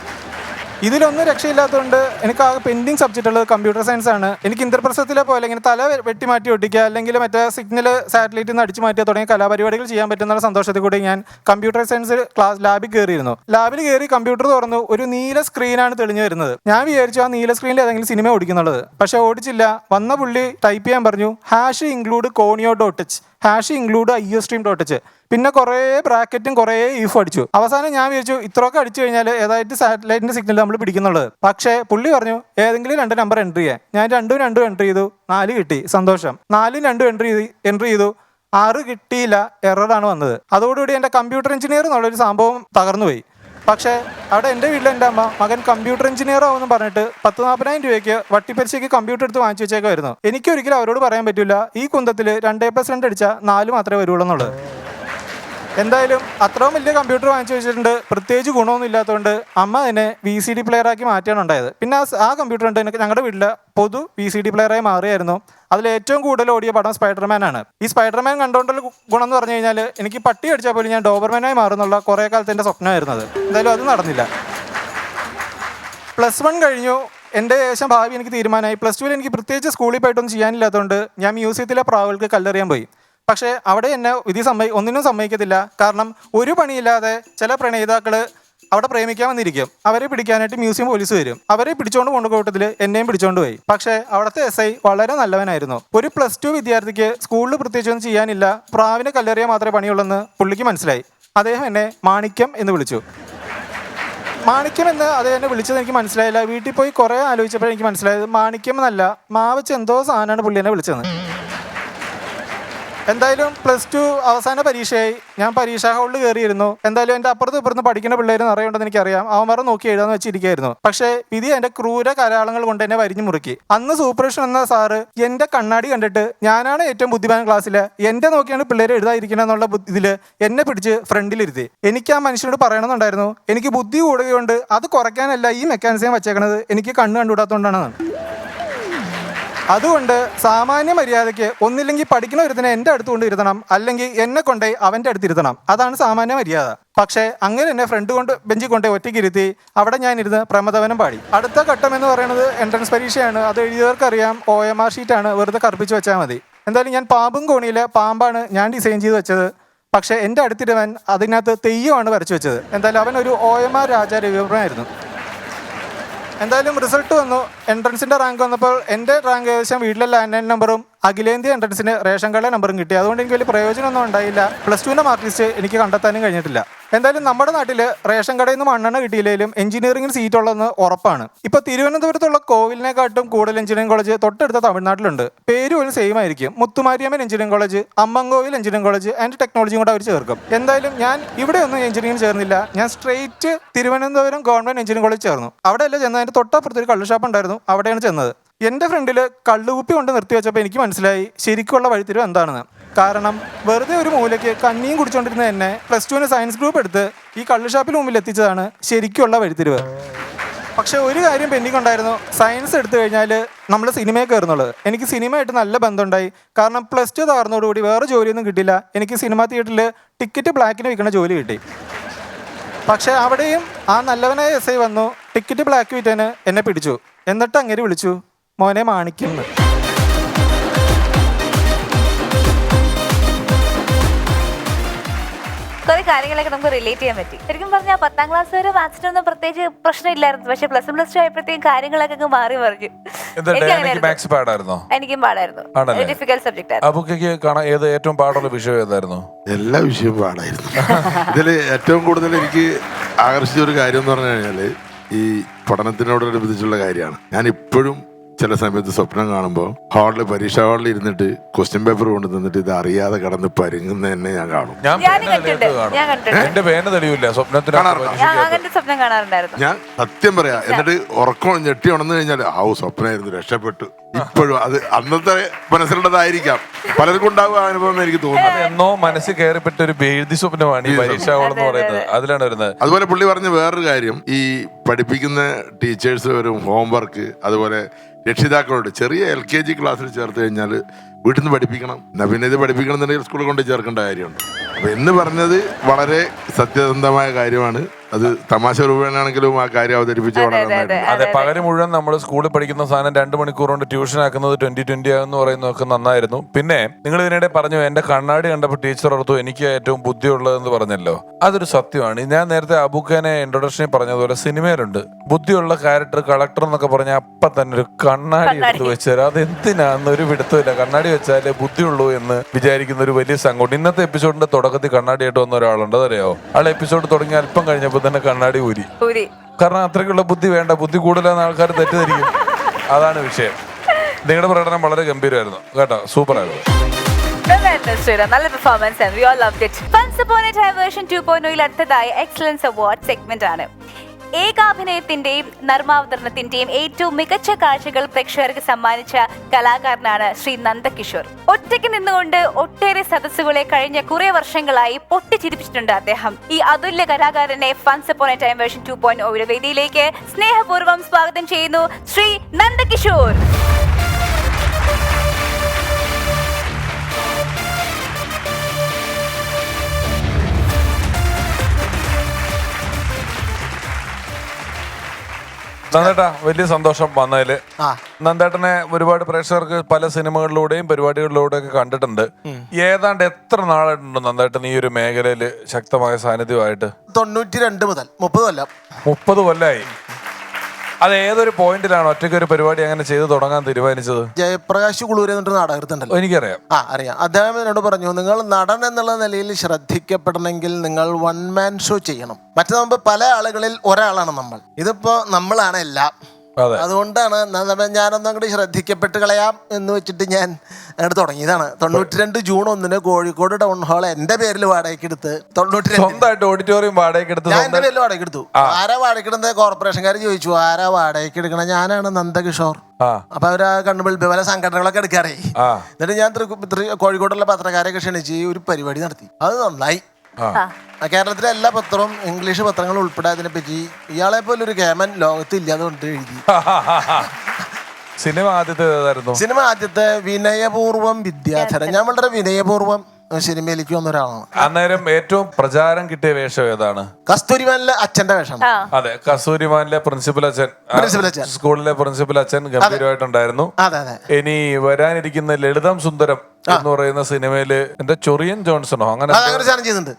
ഇതിലൊന്നും രക്ഷയില്ലാത്തതുകൊണ്ട് എനിക്ക് ആ പെൻഡിങ് സബ്ജക്റ്റ് ഉള്ളത് കമ്പ്യൂട്ടർ സയൻസ് ആണ്. എനിക്ക് ഇന്ദ്രപ്രസ്ഥത്തിലെ പോലെ ഇങ്ങനെ തല വെട്ടി മാറ്റി ഒട്ടിക്കുക, അല്ലെങ്കിൽ മറ്റേ സിഗ്നൽ സാറ്റലൈറ്റിൽ നിന്ന് അടിച്ചു മാറ്റുക തുടങ്ങിയ കലാപരിപാടികൾ ചെയ്യാൻ പറ്റുന്ന സന്തോഷത്തിൽ കൂടി ഞാൻ കമ്പ്യൂട്ടർ സയൻസ് ലാബിൽ കയറിയിരുന്നു. ലാബിൽ കയറി കമ്പ്യൂട്ടർ തുറന്നു, ഒരു നീല സ്ക്രീനാണ് തെളിഞ്ഞു വരുന്നത്. ഞാൻ വിചാരിച്ചു ആ നീല സ്ക്രീനിൽ ഏതെങ്കിലും സിനിമ ഓടിക്കുന്നുള്ളത്. പക്ഷേ ഓടിച്ചില്ല. വന്ന പുള്ളി ടൈപ്പ് ചെയ്യാൻ പറഞ്ഞു, #include conio.h, #include iostream.h. പിന്നെ കുറേ ബ്രാക്കറ്റും കുറേ ഈഫ് അടിച്ചു. അവസാനം ഞാൻ വിചാരിച്ചു ഇത്രയൊക്കെ അടിച്ചു കഴിഞ്ഞാൽ ഏതായിട്ട് സാറ്റലൈറ്റിന്റെ സിഗ്നൽ നമ്മൾ പിടിക്കുന്നുള്ളത്. പക്ഷേ പുള്ളി പറഞ്ഞു ഏതെങ്കിലും 2 നമ്പർ എൻട്രി ചെയ്യാൻ. ഞാൻ 2 എൻട്രി ചെയ്തു, 4 കിട്ടി, സന്തോഷം. 4 2 എൻട്രി ചെയ്തു, 6 കിട്ടിയില്ല, എററാണ് വന്നത്. അതോടുകൂടി എൻ്റെ കമ്പ്യൂട്ടർ എഞ്ചിനീയർ എന്നുള്ളൊരു സംഭവം തകർന്നുപോയി. പക്ഷേ അവിടെ എൻ്റെ വീട്ടിൽ എൻ്റെ അമ്മ മകൻ കമ്പ്യൂട്ടർ എഞ്ചിനീയർ ആവുമെന്ന് പറഞ്ഞിട്ട് 10-40,000 രൂപയ്ക്ക് വട്ടിപ്പരിശയ്ക്ക് കമ്പ്യൂട്ടർ എടുത്ത് വാങ്ങിച്ചു വെച്ചേക്കായിരുന്നു. എനിക്കൊരിക്കലും അവരോട് പറയാൻ പറ്റില്ല ഈ കുന്തത്തിൽ 2+2 അടിച്ചാൽ 4 മാത്രമേ വരുള്ളൂ എന്നുള്ളത്. എന്തായാലും അത്രയും വലിയ കമ്പ്യൂട്ടർ വാങ്ങിച്ചു വെച്ചിട്ടുണ്ട്, പ്രത്യേകിച്ച് ഗുണമൊന്നും ഇല്ലാത്തതുകൊണ്ട് അമ്മ അതിനെ VCD പ്ലെയറാക്കി മാറ്റിയാണ് ഉണ്ടായത്. പിന്നെ ആ കമ്പ്യൂട്ടർ ഉണ്ട് എനിക്ക് ഞങ്ങളുടെ വീട്ടിൽ പൊതു VCD പ്ലെയറായി മാറിയായിരുന്നു. അതിൽ ഏറ്റവും കൂടുതൽ ഓടിയ പടം സ്പൈഡർമാൻ ആണ്. ഈ സ്പൈഡർമാൻ കണ്ടുകൊണ്ടുള്ള ഗുണം എന്ന് പറഞ്ഞു കഴിഞ്ഞാൽ എനിക്ക് പട്ടി അടിച്ചാൽ പോലും ഞാൻ ഡോബർമാനായി മാറുന്നുള്ള കുറേ കാലത്ത് എൻ്റെ സ്വപ്നമായിരുന്നത്. എന്തായാലും അത് നടന്നില്ല. +1 കഴിഞ്ഞു. എൻ്റെ ഏകദേശം ഭാവി എനിക്ക് തീരുമാനമായി. +2 എനിക്ക് പ്രത്യേകിച്ച് സ്കൂളിൽ പോയിട്ടൊന്നും ചെയ്യാനില്ലാത്തതുകൊണ്ട് ഞാൻ മ്യൂസിയത്തിലെ പ്രാവുകൾക്ക് കല്ലെറിയാൻ പോയി. പക്ഷേ അവിടെ എന്നെ വിധി ഒന്നിനും സമ്മതിക്കത്തില്ല. കാരണം ഒരു പണിയില്ലാതെ ചില പ്രണയിതാക്കൾ അവിടെ പ്രേമിക്കാൻ വന്നിരിക്കും. അവരെ പിടിക്കാനായിട്ട് മ്യൂസിയം പോലീസ് വരും. അവരെ പിടിച്ചോണ്ട് പോകുന്ന കൂട്ടത്തിൽ എന്നെയും പിടിച്ചോണ്ട് പോയി. പക്ഷേ അവിടുത്തെ SI വളരെ നല്ലവനായിരുന്നു. ഒരു +2 വിദ്യാർത്ഥിക്ക് സ്കൂളിൽ പ്രത്യേകിച്ചൊന്നും ചെയ്യാനില്ല, പ്രാവിനെ കല്ലെറിയാൻ മാത്രമേ പണിയുള്ളെന്ന് പുള്ളിക്ക് മനസ്സിലായി. അദ്ദേഹം എന്നെ മാണിക്യം എന്ന് വിളിച്ചു. മാണിക്യം എന്ന് അത് എന്നെ വിളിച്ചത് എനിക്ക് മനസ്സിലായില്ല. വീട്ടിൽ പോയി കുറേ ആലോചിച്ചപ്പോൾ എനിക്ക് മനസ്സിലായത് മാണിക്യം എന്നല്ല, മാവച്ച് എന്തോ സാധനമാണ് പുള്ളി എന്നെ വിളിച്ചത്. എന്തായാലും +2 അവസാന പരീക്ഷയായി. ഞാൻ പരീക്ഷാ ഹാളിൽ കയറിയിരുന്നു. എന്തായാലും എൻ്റെ അപ്പുറത്ത് ഇപ്പുറത്ത് പഠിക്കുന്ന പിള്ളേർ നിറയുണ്ടെന്ന് എനിക്കറിയാം. അവന്മാരെ നോക്കി എഴുതാന്ന് വെച്ചിരിക്കുകയായിരുന്നു. പക്ഷേ വിധി എൻ്റെ ക്രൂര കരാളങ്ങൾ കൊണ്ട് എന്നെ വരിഞ്ഞു മുറുക്കി. അന്ന് സൂപ്പർവിഷൻ എന്ന സാറ് എൻ്റെ കണ്ണാടി കണ്ടിട്ട് ഞാനാണ് ഏറ്റവും ബുദ്ധിമാൻ ക്ലാസ്സിൽ, എൻ്റെ നോക്കിയാണ് പിള്ളേർ എഴുതാതിരിക്കണം എന്നുള്ള ഇതിൽ എന്നെ പിടിച്ച് ഫ്രണ്ടിലിരുത്തി. എനിക്ക് ആ മനുഷ്യനോട് പറയണമെന്നുണ്ടായിരുന്നു, എനിക്ക് ബുദ്ധി കൂടുകയുണ്ട്, അത് കുറയ്ക്കാനല്ല ഈ മെക്കാനിസം വെച്ചേക്കണത്, എനിക്ക് കണ്ണ് കണ്ടുകൂടാത്തതുകൊണ്ടാണ്. അതുകൊണ്ട് സാമാന്യ മര്യാദയ്ക്ക് ഒന്നില്ലെങ്കിൽ പഠിക്കുന്ന ഒരുത്തിനെ എൻ്റെ അടുത്ത് കൊണ്ട് ഇരുത്തണം, അല്ലെങ്കിൽ എന്നെ കൊണ്ടേ അവൻ്റെ അടുത്ത് ഇരുത്തണം. അതാണ് സാമാന്യ മര്യാദ. പക്ഷേ അങ്ങനെ എന്നെ ഫ്രണ്ട് കൊണ്ട് ബെഞ്ചിൽ കൊണ്ടേ ഒറ്റയ്ക്ക് ഇരുത്തി അവിടെ ഞാൻ ഇരുന്ന് പ്രമദവനം പാടി. അടുത്ത ഘട്ടം എന്ന് പറയുന്നത് എൻട്രൻസ് പരീക്ഷയാണ്. അത് എഴുതിയവർക്കറിയാം, OMR ഷീറ്റാണ്, വെറുതെ കറുപ്പിച്ച് വെച്ചാൽ മതി. എന്തായാലും ഞാൻ പാമ്പും കോണിയിലെ പാമ്പാണ് ഞാൻ ഡിസൈൻ ചെയ്ത് വെച്ചത്. പക്ഷേ എൻ്റെ അടുത്തിരുവൻ അതിനകത്ത് തെയ്യമാണ് വരച്ചു വെച്ചത്. എന്തായാലും അവൻ ഒരു OMR രാജാ രവിവർമ്മയായിരുന്നു. എന്തായാലും റിസൾട്ട് വന്നു. എൻട്രൻസിൻ്റെ റാങ്ക് വന്നപ്പോൾ എൻ്റെ റാങ്ക് ഏകദേശം വീട്ടിലെ ലാൻഡ് ലൈൻ നമ്പറും അഖിലേന്ത്യ എൻട്രൻസിന് റേഷൻ കാർഡിലെ നമ്പറും കിട്ടി. അതുകൊണ്ട് എനിക്ക് വലിയ പ്രയോജനമൊന്നും ഉണ്ടായില്ല. +2 മാർക്ക് ലിസ്റ്റ് എനിക്ക് കണ്ടെത്താനും കഴിഞ്ഞിട്ടില്ല. എന്തായാലും നമ്മുടെ നാട്ടിൽ റേഷൻ കടയിൽ നിന്ന് മണ്ണെണ്ണ കിട്ടിയില്ലെങ്കിലും എഞ്ചിനീയറിംഗിന് സീറ്റ് ഉള്ളതെന്ന് ഉറപ്പാണ്. ഇപ്പോൾ തിരുവനന്തപുരത്തുള്ള കോവിലിനെക്കാട്ടും കൂടുതൽ എഞ്ചിനീയറിംഗ് കോളേജ് തൊട്ടടുത്ത തമിഴ്നാട്ടിലുണ്ട്. പേര് പോലും സെയിം ആയിരിക്കും. Muthumariamman engineering college, Ammankovil engineering college and ടെക്നോളജിയും കൂടെ അവർ ചേർക്കും. എന്തായാലും ഞാൻ ഇവിടെ ഒന്നും എഞ്ചിനീയറിംഗ് ചേർന്നില്ല. ഞാൻ straight Thiruvananthapuram government engineering college ചേർന്നു. അവിടെയല്ല ചെന്നത്, അതിൻ്റെ തൊട്ടപ്പുറത്ത് ഒരു കള്ള് ഷാപ്പ് ഉണ്ടായിരുന്നു, അവിടെയാണ് ചെന്നത്. എൻ്റെ ഫ്രണ്ടിൽ കള്ളുകുപ്പി കൊണ്ട് നിർത്തി വെച്ചപ്പോൾ എനിക്ക് മനസ്സിലായി ശരിക്കുള്ള വഴിത്തിരിവ് എന്താണെന്ന്. കാരണം വെറുതെ ഒരു മൂലയ്ക്ക് കണ്ണിയും കുടിച്ചുകൊണ്ടിരുന്ന എന്നെ +2 സയൻസ് ഗ്രൂപ്പ് എടുത്ത് ഈ കള്ള് ഷാപ്പിന് മുമ്പിൽ എത്തിച്ചതാണ് ശരിക്കുള്ള വഴിത്തിരിവ്. പക്ഷേ ഒരു കാര്യം പെൻഡിങ് ഉണ്ടായിരുന്നു. സയൻസ് എടുത്തു കഴിഞ്ഞാൽ നമ്മൾ സിനിമയിൽ കയറുന്നുള്ളത്. എനിക്ക് സിനിമയായിട്ട് നല്ല ബന്ധമുണ്ടായി. കാരണം +2 താർന്നതോടുകൂടി വേറെ ജോലിയൊന്നും കിട്ടില്ല. എനിക്ക് സിനിമാ തിയേറ്ററിൽ ടിക്കറ്റ് ബ്ലാക്കിന് വിൽക്കുന്ന ജോലി കിട്ടി. പക്ഷേ അവിടെയും ആ നല്ലവനായ SI വന്നു, ടിക്കറ്റ് ബ്ലാക്ക് വിറ്റേന് എന്നെ പിടിച്ചു. എന്നിട്ട് അങ്ങനെ വിളിച്ചു, മോനെ മാണിക്കുന്നു. കുറെ കാര്യങ്ങളൊക്കെ നമുക്ക് റിലേറ്റ് ചെയ്യാൻ പറ്റി. ശരിക്കും പറഞ്ഞാൽ 10ാം ക്ലാസ് വരെ മാത്സിനൊന്നും പ്രത്യേകിച്ച് പ്രശ്നമില്ലായിരുന്നു. പക്ഷെ +1 ആയപ്പോഴത്തേക്കും കാര്യങ്ങളൊക്കെ മാറി മറിഞ്ഞു. എനിക്കും പാടായിരുന്നു. ഡിഫിക്കൽട്ട് സബ്ജക്ട് ആയിരുന്നു. ഏറ്റവും പാടുള്ള വിഷയം ഏതായിരുന്നു? എല്ലാ വിഷയവും പാടായിരുന്നു. ഇതിൽ ഏറ്റവും കൂടുതൽ എനിക്ക് ആകർഷിച്ച ഒരു കാര്യം എന്ന് പറഞ്ഞു കഴിഞ്ഞാല് ഈ പഠനത്തിനോടനുബന്ധിച്ചുള്ള കാര്യമാണ്. ഞാൻ ഇപ്പോഴും ചില സമയത്ത് സ്വപ്നം കാണുമ്പോൾ പരീക്ഷാ ഹാളിൽ ഇരുന്നിട്ട് ക്വസ്റ്റ്യൻ പേപ്പർ കൊണ്ട് തന്നിട്ട് ഇത് അറിയാതെ കടന്ന് പരുങ്ങുന്ന തന്നെ ഞാൻ കാണും. എന്റെ പേന തെളിവില്ല സ്വപ്നം കാണാറുണ്ടായിരുന്നു. ഞാൻ സത്യം പറയാ, എന്നിട്ട് ഉറക്കം ഞെട്ടി ഉണർന്നു കഴിഞ്ഞാൽ സ്വപ്നമായിരുന്നു, രക്ഷപ്പെട്ടു. ഇപ്പോഴും അത് അന്നത്തെ മനസ്സിലുള്ളതായിരിക്കാം, പലർക്കും ഉണ്ടാവുക അനുഭവം എനിക്ക് തോന്നുന്നു. എന്നോ മനസ്സിൽ കയറിപ്പെട്ട ഒരു എഴുതി സ്വപ്നമാണ് ഈ പരീക്ഷാ ഹാൾ എന്ന് പറയുന്നത്. അതിലാണ് വരുന്നത്. അതുപോലെ പുള്ളി പറഞ്ഞ വേറൊരു കാര്യം, ഈ പഠിപ്പിക്കുന്ന ടീച്ചേഴ്സ് വരും ഹോംവർക്ക്, അതുപോലെ രക്ഷിതാക്കളോട് ചെറിയ LKG ക്ലാസ്സിൽ ചേർത്ത് കഴിഞ്ഞാൽ വീട്ടിൽ നിന്ന് പഠിപ്പിക്കണം. എന്നാ പിന്നെ ഇത് പഠിപ്പിക്കണം എന്നുണ്ടെങ്കിൽ സ്കൂളിൽ കൊണ്ട് ചേർക്കേണ്ട കാര്യമുണ്ട്. അപ്പൊ എന്ന് പറഞ്ഞത് വളരെ സത്യസന്ധമായ കാര്യമാണ്. അത് തമാശ രൂപേണാണെങ്കിലും ആ കാര്യം അവതരിപ്പിച്ച് അതെ, പകരം മുഴുവൻ നമ്മൾ സ്കൂളിൽ പഠിക്കുന്ന സാധനം 2 മണിക്കൂർ കൊണ്ട് ട്യൂഷൻ ആക്കുന്നത് 2020 ആകുന്ന പറയുന്നതൊക്കെ നന്നായിരുന്നു. പിന്നെ നിങ്ങൾ ഇതിനിടെ പറഞ്ഞു എന്റെ കണ്ണാടി കണ്ടപ്പോൾ ടീച്ചർ ഓർത്തു എനിക്ക് ഏറ്റവും ബുദ്ധിയുള്ളതെന്ന് പറഞ്ഞല്ലോ. അതൊരു സത്യമാണ്. ഞാൻ നേരത്തെ അബുഖാനെ ഇൻട്രൊഡക്ഷനിൽ പറഞ്ഞതുപോലെ സിനിമയിലുണ്ട് ബുദ്ധിയുള്ള ക്യാരക്ടർ കളക്ടർ എന്നൊക്കെ പറഞ്ഞ അപ്പൊ തന്നെ ഒരു കണ്ണാടി എടുത്ത് വെച്ചാൽ അതെന്തിനാന്ന് ഒരു പിടുത്തമില്ല. കണ്ണാടി വെച്ചാലേ ബുദ്ധിയുള്ളൂ എന്ന് വിചാരിക്കുന്ന ഒരു വലിയ സംഘം. ഇന്നത്തെ എപ്പിസോഡിന്റെ തുടക്കത്തിൽ കണ്ണാടിയായിട്ട് വന്ന ഒരാളുണ്ട്, അതറിയോ? ആൾ എപ്പിസോഡ് തുടങ്ങി അല്പം കഴിഞ്ഞപ്പോൾ തന്നെ കണ്ണാടി ഊരി. കാരണം അത്രയ്ക്കുള്ള ബുദ്ധി വേണ്ട, ബുദ്ധി കൂടുതലെന്ന് ആൾക്കാർ തെറ്റിദ്ധരിക്കും. അതാണ് വിഷയം. നിങ്ങളുടെ പ്രകടനം വളരെ ഗംഭീരമായിരുന്നു കേട്ടോ, സൂപ്പർ ആയിരുന്നു. നല്ല പെർഫോമൻസ് ആണ്. We all loved it. Once Upon a Time version 2.0 അടുത്തതായി എക്സലൻസ് അവാർഡ് സെഗ്മെന്റ് ആണ്. ഏകാഭിനയത്തിന്റെയും നർമാവതരണത്തിന്റെയും ഏറ്റവും മികച്ച കാഴ്ചകൾ പ്രേക്ഷകർക്ക് സമ്മാനിച്ച കലാകാരനാണ് ശ്രീ നന്ദകിഷോർ. ഒറ്റയ്ക്ക് നിന്നുകൊണ്ട് ഒട്ടേറെ സദസ്സുകളെ കഴിഞ്ഞ കുറെ വർഷങ്ങളായി പൊട്ടിച്ചിരിപ്പിച്ചിട്ടുണ്ട് അദ്ദേഹം. ഈ അതുല്യ കലാകാരനെ Once Upon a Time version 2.0 വേദിയിലേക്ക് സ്നേഹപൂർവ്വം സ്വാഗതം ചെയ്യുന്നു ശ്രീ നന്ദകിഷോർ. നന്ദേട്ടാ, വലിയ സന്തോഷം വന്നതില്. നന്ദേട്ടനെ ഒരുപാട് പ്രേക്ഷകർക്ക് പല സിനിമകളിലൂടെയും പരിപാടികളിലൂടെയും ഒക്കെ കണ്ടിട്ടുണ്ട്. ഏതാണ്ട് എത്ര നാളായിട്ടുണ്ട് നന്ദേട്ടൻ ഈ ഒരു മേഖലയില് ശക്തമായ സാന്നിധ്യമായിട്ട്? 92 മുതൽ 30 കൊല്ലം. 30 കൊല്ലമായി. അത് ഏതൊരു പോയിന്റിലാണ് ഒറ്റയ്ക്ക് ഒരു പരിപാടി അങ്ങനെ ചെയ്ത് തുടങ്ങാൻ തീരുമാനിച്ചത്? ജയപ്രകാശ് കുളൂര് എന്നിട്ട് നാടകത്തുണ്ടല്ലോ, എനിക്കറിയാം. അറിയാം. അദ്ദേഹം എന്നോട് പറഞ്ഞു, നിങ്ങൾ നടൻ എന്നുള്ള നിലയിൽ ശ്രദ്ധിക്കപ്പെടണമെങ്കിൽ നിങ്ങൾ 1 മാൻ ഷോ ചെയ്യണം. മറ്റേ മുമ്പ് പല ആളുകളിൽ ഒരാളാണ് നമ്മൾ, ഇതിപ്പോ നമ്മളാണ് എല്ലാം. അതുകൊണ്ടാണ് ഞാനൊന്നും അങ്ങോട്ട് ശ്രദ്ധിക്കപ്പെട്ട് കളയാം എന്ന് വെച്ചിട്ട് ഞാൻ അങ്ങോട്ട് തുടങ്ങിയതാണ്. 92 ജൂൺ 1 കോഴിക്കോട് ടൗൺ ഹാൾ എന്റെ പേരിൽ വാടകയ്ക്ക് എടുത്ത് 92 ഓഡിറ്റോറിയം വാടകയ്ക്ക് എടുത്ത് ഞാൻ എന്റെ പേരിൽ വാടകയ്ക്ക് എടുത്തു. ആരാ വാടകയ്ക്ക് എടുത്തത്? കോർപ്പറേഷൻകാർ ചോദിച്ചു ആരാ വാടകയ്ക്ക് എടുക്കണം. ഞാനാണ് നന്ദകിഷോർ. അപ്പൊ അവരാ കണ്ണുപിൽ പല സംഘടനകളൊക്കെ എടുക്കാറേ. എന്നിട്ട് ഞാൻ കോഴിക്കോടുള്ള പത്രക്കാരെയൊക്കെ ക്ഷണിച്ച് ഒരു പരിപാടി നടത്തി. അത് നന്നായി. കേരളത്തിലെ എല്ലാ പത്രവും ഇംഗ്ലീഷ് പത്രങ്ങളും ഉൾപ്പെടെ അതിനെ പറ്റി ഇയാളെ പോലെ ഒരു കേമൻ ലോകത്ത് ഇല്ലാതെ കൊണ്ട് എഴുതി. സിനിമ ആദ്യത്തെ ഏതായിരുന്നു? സിനിമ ആദ്യത്തെ വിനയപൂർവ്വം വിദ്യാധരൻ. ഞാൻ വളരെ വിനയപൂർവ്വം സിനിമയിലേക്ക് വന്ന ഒരാളാണ്. അന്നേരം ഏറ്റവും പ്രചാരം കിട്ടിയ വേഷം ഏതാണ്? കസ്തൂരിമാനിലെ അച്ഛന്റെ വേഷം. അതെ, കസ്തൂരിമാനിലെ പ്രിൻസിപ്പൽ അച്ഛൻ, സ്കൂളിലെ പ്രിൻസിപ്പൽ അച്ഛൻ ഗംഭീരമായിട്ടുണ്ടായിരുന്നു. അതെ അതെ. ഇനി വരാനിരിക്കുന്ന ലളിതം സുന്ദരം എന്ന് പറയുന്ന സിനിമയില് എന്താ ചൊറിയൻ ജോൺസണോ അങ്ങനെ ചെയ്യുന്നുണ്ട്.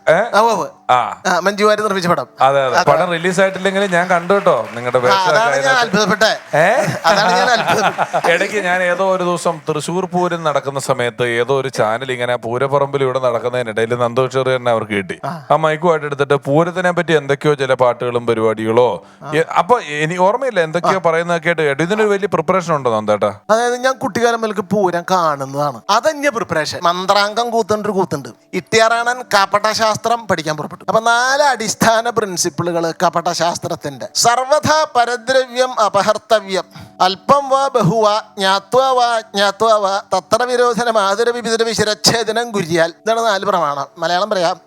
മഞ്ജു വാര്യർ നിർമ്മിച്ച പടം. അതെ അതെ. പടം റിലീസ് ആയിട്ടില്ലെങ്കിൽ ഞാൻ കണ്ടു കേട്ടോ നിങ്ങളുടെ ഇടയ്ക്ക്. ഞാൻ ഏതോ ഒരു ദിവസം തൃശ്ശൂർ പൂരം നടക്കുന്ന സമയത്ത് ഏതോ ഒരു ചാനൽ ഇങ്ങനെ പൂരപ്പറമ്പിലൂടെ നടക്കുന്നതിനിടയിൽ നന്ദോഷറി തന്നെ അവർക്ക് കിട്ടി. ആ മൈക്കുമായിട്ട് എടുത്തിട്ട് പൂരത്തിനെ പറ്റി എന്തൊക്കെയോ ചില പാട്ടുകളും പരിപാടികളോ അപ്പൊ എനിക്ക് ഓർമ്മയില്ല എന്തൊക്കെയോ പറയുന്നതൊക്കെ ആയിട്ട് കേട്ടു. ഇതിനൊരു വലിയ പ്രിപ്പറേഷൻ ഉണ്ടോ നന്ദേട്ടാ? അതായത് ഞാൻ കുട്ടിക്കാലം മുതൽക്ക് പൂരം കാണുന്നതാണ്. അതന്നെ പ്രിപ്പറേഷൻ. മന്ത്രാംഗം കൂത്തുണ്ട്. ഇട്ടിയാറാണൻ കപടശാസ്ത്രം പഠിക്കാൻ പുറപ്പെട്ടു. അപ്പൊ 4 അടിസ്ഥാന പ്രിൻസിപ്പിളുകൾ കപടശാസ്ത്രത്തിന്റെ. സർവഥാ പരദ്രവ്യം അപഹർത്തവ്യം, അല്പം വാ ബഹുവ ജ്ഞാത്വാ വാ ജ്ഞാത്വാ വാ തത്ര വിരോധനം ആതുരവിപിതര ശിരച്ഛേദനം ഗുര്യാൽ. ഇതാണ് 4 പ്രമാണം. മലയാളം പറയാം.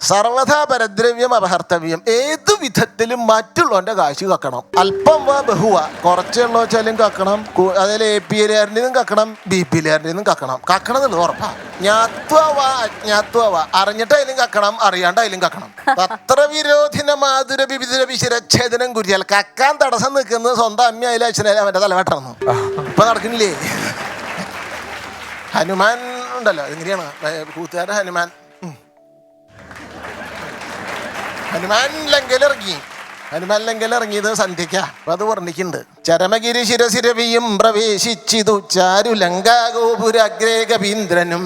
സർവഥാ പരദ്രവ്യം അപഹർത്തവ്യം. ഏതു വിധത്തിലും മറ്റുള്ളവന്റെ കാശ് കക്കണം. അല്പം വാ ബഹുവ, കുറച്ചുള്ള വെച്ചാലും കക്കണം. അതിൽ APLകാരൻ്റെയും കക്കണം, BPLകാരൻ്റെയും കക്കണം. കക്കണം എന്നുള്ളത് ഉറപ്പാ. ജ്ഞാത്വാ വാ അജ്ഞാത്വാ വാ, അറിഞ്ഞിട്ടായാലും കക്കണം, അറിയാണ്ടായാലും കക്കണം. തത്ര വിരോധിന മാധുര വിവിധ വിശിരച്ഛേദനം കുരിയാൽ. കക്കാൻ തടസ്സം നിൽക്കുന്നത് സ്വന്തം അമ്മയായാലും അച്ഛനായാലും അവന്റെ തലവേട്ടാണ്. ഇപ്പൊ നടക്കുന്നില്ലേ? ഹനുമാൻ ഉണ്ടല്ലോ, എങ്ങനെയാണ് കൂത്തുകാരൻ ഹനുമാൻ ഹനുമാൻ ലങ്കയിൽ ഇറങ്ങിയത് സന്ധ്യയ്ക്ക. അപ്പൊ അത് വർണ്ണിക്കുന്നുണ്ട്. ചരമഗിരി ശിരസിരവിയും പ്രവേശിച്ചിതു ചാരു ലങ്കാഗോപുരഗ്രേ കവീന്ദ്രനും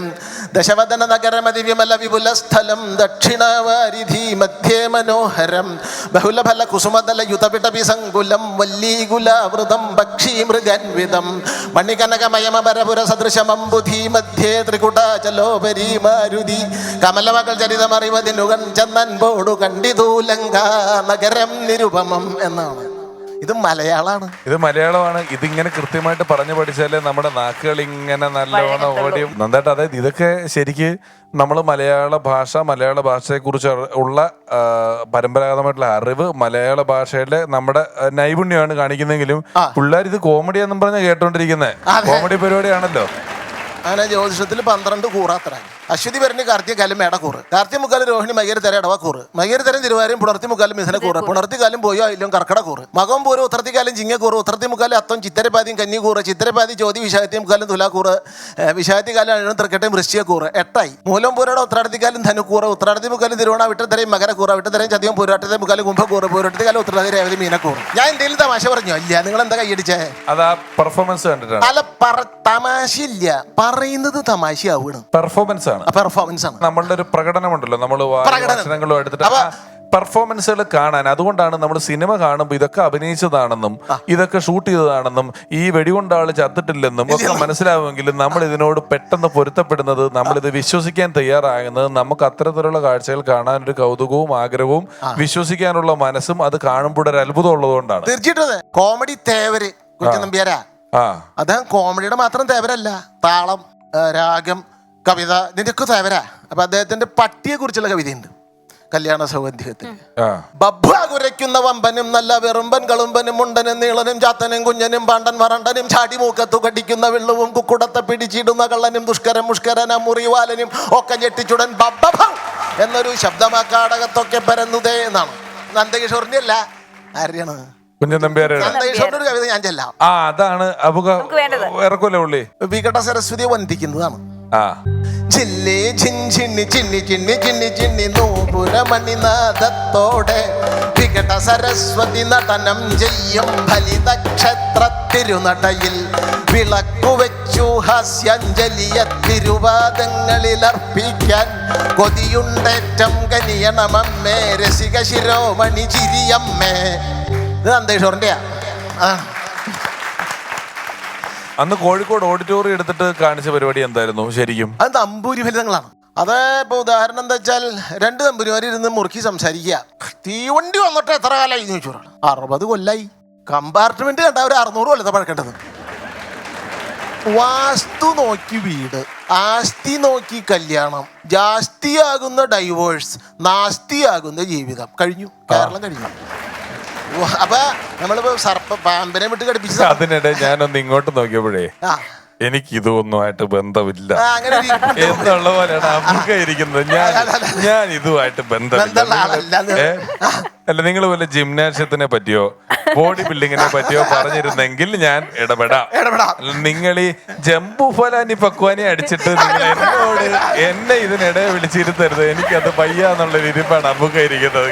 ദശവദന നഗരമതി വിമല വിപുല സ്ഥലം ദക്ഷിണവാരിധി മധ്യേ മനോഹരം ബഹുലഫല കുസുമതല യുതപിടപി സങ്കുലം വല്ലീകുലാവൃതം പക്ഷീ മൃഗന്വിതം മണികനകമയമപരപുര സദൃശമംബുധി മധ്യേ ത്രികുടാചലോപരി മാരുതി കമലമകൾ ചരിതമറിവതിനുകൻ ചന്ദൻപോടു കണ്ടിതു ലങ്കാ നഗരം നിരുപമം എന്നാണ്. ഇത് മലയാളമാണ്. ഇതിങ്ങനെ കൃത്യമായിട്ട് പറഞ്ഞു പഠിച്ചാലേ നമ്മുടെ നാക്കുകൾ ഇങ്ങനെ നല്ലോണം ഓടിയും നന്നായിട്ട്. അതായത് ഇതൊക്കെ ശരിക്ക് നമ്മൾ മലയാള ഭാഷയെ കുറിച്ച് ഉള്ള പരമ്പരാഗതമായിട്ടുള്ള അറിവ്, മലയാള ഭാഷയിലെ നമ്മുടെ നൈപുണ്യമാണ് കാണിക്കുന്നെങ്കിലും പിള്ളേർ ഇത് കോമഡിയാന്നും പറഞ്ഞ കേട്ടോണ്ടിരിക്കുന്നത്. കോമഡി പരിപാടിയാണല്ലോ. അങ്ങനെ ജ്യോതിഷത്തിൽ 12 കൂറാത്ര. അശ്വതി ഭരണി കാർത്തികക്കാലം മേടക്കൂറ്, കാർത്തിക മുക്കാലും രോഹിണി മകേര് തര ഇടവക്കൂറ്, മകേര് തരം തിരുവാരും പുണർത്തി മുക്കാലും മിഥുനക്കൂറ്, പുണർത്തിക്കാലം പോയോ ഇല്ലും കർക്കടക്കൂറ്, മകം പോരും ഉത്രത്തിക്കാലം ചിങ്ങക്കൂറ്, ഉത്രത്തി മുക്കാലും അത്തം ചിത്തരപ്പാതിയും കന്നിക്കൂറ്, ചിത്തരപ്പാതി ചോതി വിശാഖത്തി മുക്കാലും തുലാക്കൂറ്, വിശാഖത്തിക്കാലം അഴുകും തൃക്കട്ടയും വൃശ്ചികക്കൂറ്. 8 മൂലം പൂരയുടെ ഉത്രാടത്തിക്കാലം ധനുക്കൂറ്, ഉത്രാടത്തി മുക്കാലും തിരുവോണ വിട്ടത്തരയും മകരക്കൂറ്, വിട്ടത്തരയും ചതിയും പൂരാട്ടത്തെ മുക്കാലും കുംഭക്കൂറ്, പൂരട്ടത്തിക്കാലം ഉത്രാടത്തി രേവതി മീനക്കൂറ്. ഞാൻ എന്തെങ്കിലും തമാശ പറഞ്ഞോ? ഇല്ല. നിങ്ങൾ എന്താ കൈയടിച്ചേ? അതാ പെർഫോമൻസ് കണ്ടിട്ടാണ്. അല്ല, തമാശയില്ല, പറയുന്നത് തമാശയാവണം. പെർഫോമൻസ് ആണ്. നമ്മളുടെ ഒരു പ്രകടനമുണ്ടല്ലോ, നമ്മൾ വാചനങ്ങളും എടുത്തിട്ട് പെർഫോമൻസുകൾ കാണാൻ. അതുകൊണ്ടാണ് നമ്മൾ സിനിമ കാണുമ്പോൾ ഇതൊക്കെ അഭിനയിച്ചതാണെന്നും ഇതൊക്കെ ഷൂട്ട് ചെയ്തതാണെന്നും ഈ വെടികൊണ്ട ആള് ചത്തിട്ടില്ലെന്നും ഒക്കെ മനസ്സിലാവുമെങ്കിലും നമ്മൾ ഇതിനോട് പെട്ടെന്ന് പൊരുത്തപ്പെടുന്നത്, നമ്മളിത് വിശ്വസിക്കാൻ തയ്യാറാകുന്നത് നമുക്ക് അത്തരത്തിലുള്ള കാഴ്ചകൾ കാണാൻ ഒരു കൗതുകവും ആഗ്രഹവും വിശ്വസിക്കാനുള്ള മനസ്സും അത് കാണുമ്പോൾ ഒരു അത്ഭുതം ഉള്ളതുകൊണ്ടാണ്. തീർച്ചയായിട്ടും കോമഡി തേവര് നമ്പ്യാരാ. അദ്ദേഹം കോമഡിയുടെ മാത്രം തേവരല്ല, താളം, രാഗം, കവിത, ഇതിന്റെയൊക്കെ തേവരാ. അപ്പൊ അദ്ദേഹത്തിന്റെ പട്ടിയെ കുറിച്ചുള്ള കവിതയുണ്ട് കല്യാണ സൗഗന്ധികത്തിൽ. ബബ്ബ കുരയ്ക്കുന്ന വമ്പനും നല്ല വെറുമ്പൻ കളുമ്പനും മുണ്ടനും നീളനും ചാത്തനും കുഞ്ഞനും പാണ്ടൻ വറണ്ടനും ചാടി മൂക്കത്തു കടിക്കുന്ന വെള്ളവും കുക്കുടത്തെ പിടിച്ചിടുന്ന കള്ളനും ദുഷ്കരം മുഷ്കരനും മുറിവാലനും ഒക്കെ ഞെട്ടിച്ചുടൻ ബബ്ബ എന്നൊരു ശബ്ദമാക്കാടകത്തൊക്കെ പരന്നുതേ എന്നാണ്. നന്ദകിഷോറിന്റെ അല്ല, ആരെയാണ്? നന്ദകിഷോറിന്റെ ഒരു കവിത ഞാൻ ചെല്ലാം. അതാണ് വികട സരസ്വതിയെ വന്ദിക്കുന്നതാണ്. ചില്ലി ചിന്നി ചിന്നി ചിന്നി ചിന്നി ചിന്നി നൂപുരമണിനാഥത്തോടെ വികട സരസ്വതി നടനം ചെയ്യും ഫലിതക്ഷേത്ര തിരുനടയിൽ വിളക്കുവെച്ചു ഹാസ്യാഞ്ജലിയ തിരുവാദങ്ങളിൽ അർപ്പിക്കാൻ കൊതിയുണ്ടേറ്റം കനിയണമമ്മേ രസിക ശിരോമണി ചിരിയമ്മേ. ഇത് നന്ദേശ്വറിന്റെയാ. അന്ന് കോഴിക്കോട് ഓഡിറ്റോറിയം എടുത്തിട്ട് കാണിച്ച പരിപാടി എന്തായിരുന്നു ശരിക്കും? അത് തമ്പൂരി ഫലിതങ്ങളാണ്. അത് ഇപ്പൊ ഉദാഹരണം എന്താ വെച്ചാൽ 2 തമ്പുരിമാർ ഇരുന്ന് മുറുക്കി സംസാരിക്കുക. തീവണ്ടി വന്നിട്ട് എത്ര കാലമായി ചോദിച്ചു. 60 കൊല്ലായി. കമ്പാർട്ട്മെന്റ് കണ്ട ഒരു 600 കൊല്ലത്തെ പഴക്കേണ്ടത്. വാസ്തു നോക്കി വീട്, ആസ്തി നോക്കി കല്യാണം, ജാസ്തിയാകുന്ന ഡൈവോഴ്സ്, നാസ്തിയാകുന്ന ജീവിതം. കഴിഞ്ഞു, കേരളം കഴിഞ്ഞു. അപ്പൊ നമ്മളിപ്പോ പാമ്പിനെ വിട്ട് കടിപ്പിച്ചത് അതിനിടെ ഞാനൊന്ന് ഇങ്ങോട്ട് നോക്കിയപ്പോഴേ എനിക്ക് ഇതൊന്നുമായിട്ട് ബന്ധമില്ല അങ്ങനെ എന്നുള്ള പോലെയാണ് അമ്മക്ക ഇരിക്കുന്നത്. ഞാൻ ഇതുമായിട്ട് ബന്ധമില്ല. അല്ല, നിങ്ങൾ വല്ല ജിംനാഷ്യത്തിനെ പറ്റിയോ ബോഡി ബിൽഡിങ്ങിനെ പറ്റിയോ പറഞ്ഞിരുന്നെങ്കിൽ ഞാൻ ഇടപെടാം. നിങ്ങൾ ഈ ജംബു ഫലാനി പക്വാനി അടിച്ചിട്ട് നിങ്ങൾ എന്നെ ഇതിനിടെ വിളിച്ചിരുത്തരുത്. എനിക്കത് വയ്യാന്നുള്ള ഇരിപ്പാണ് അമ്മക്ക ഇരിക്കുന്നത്.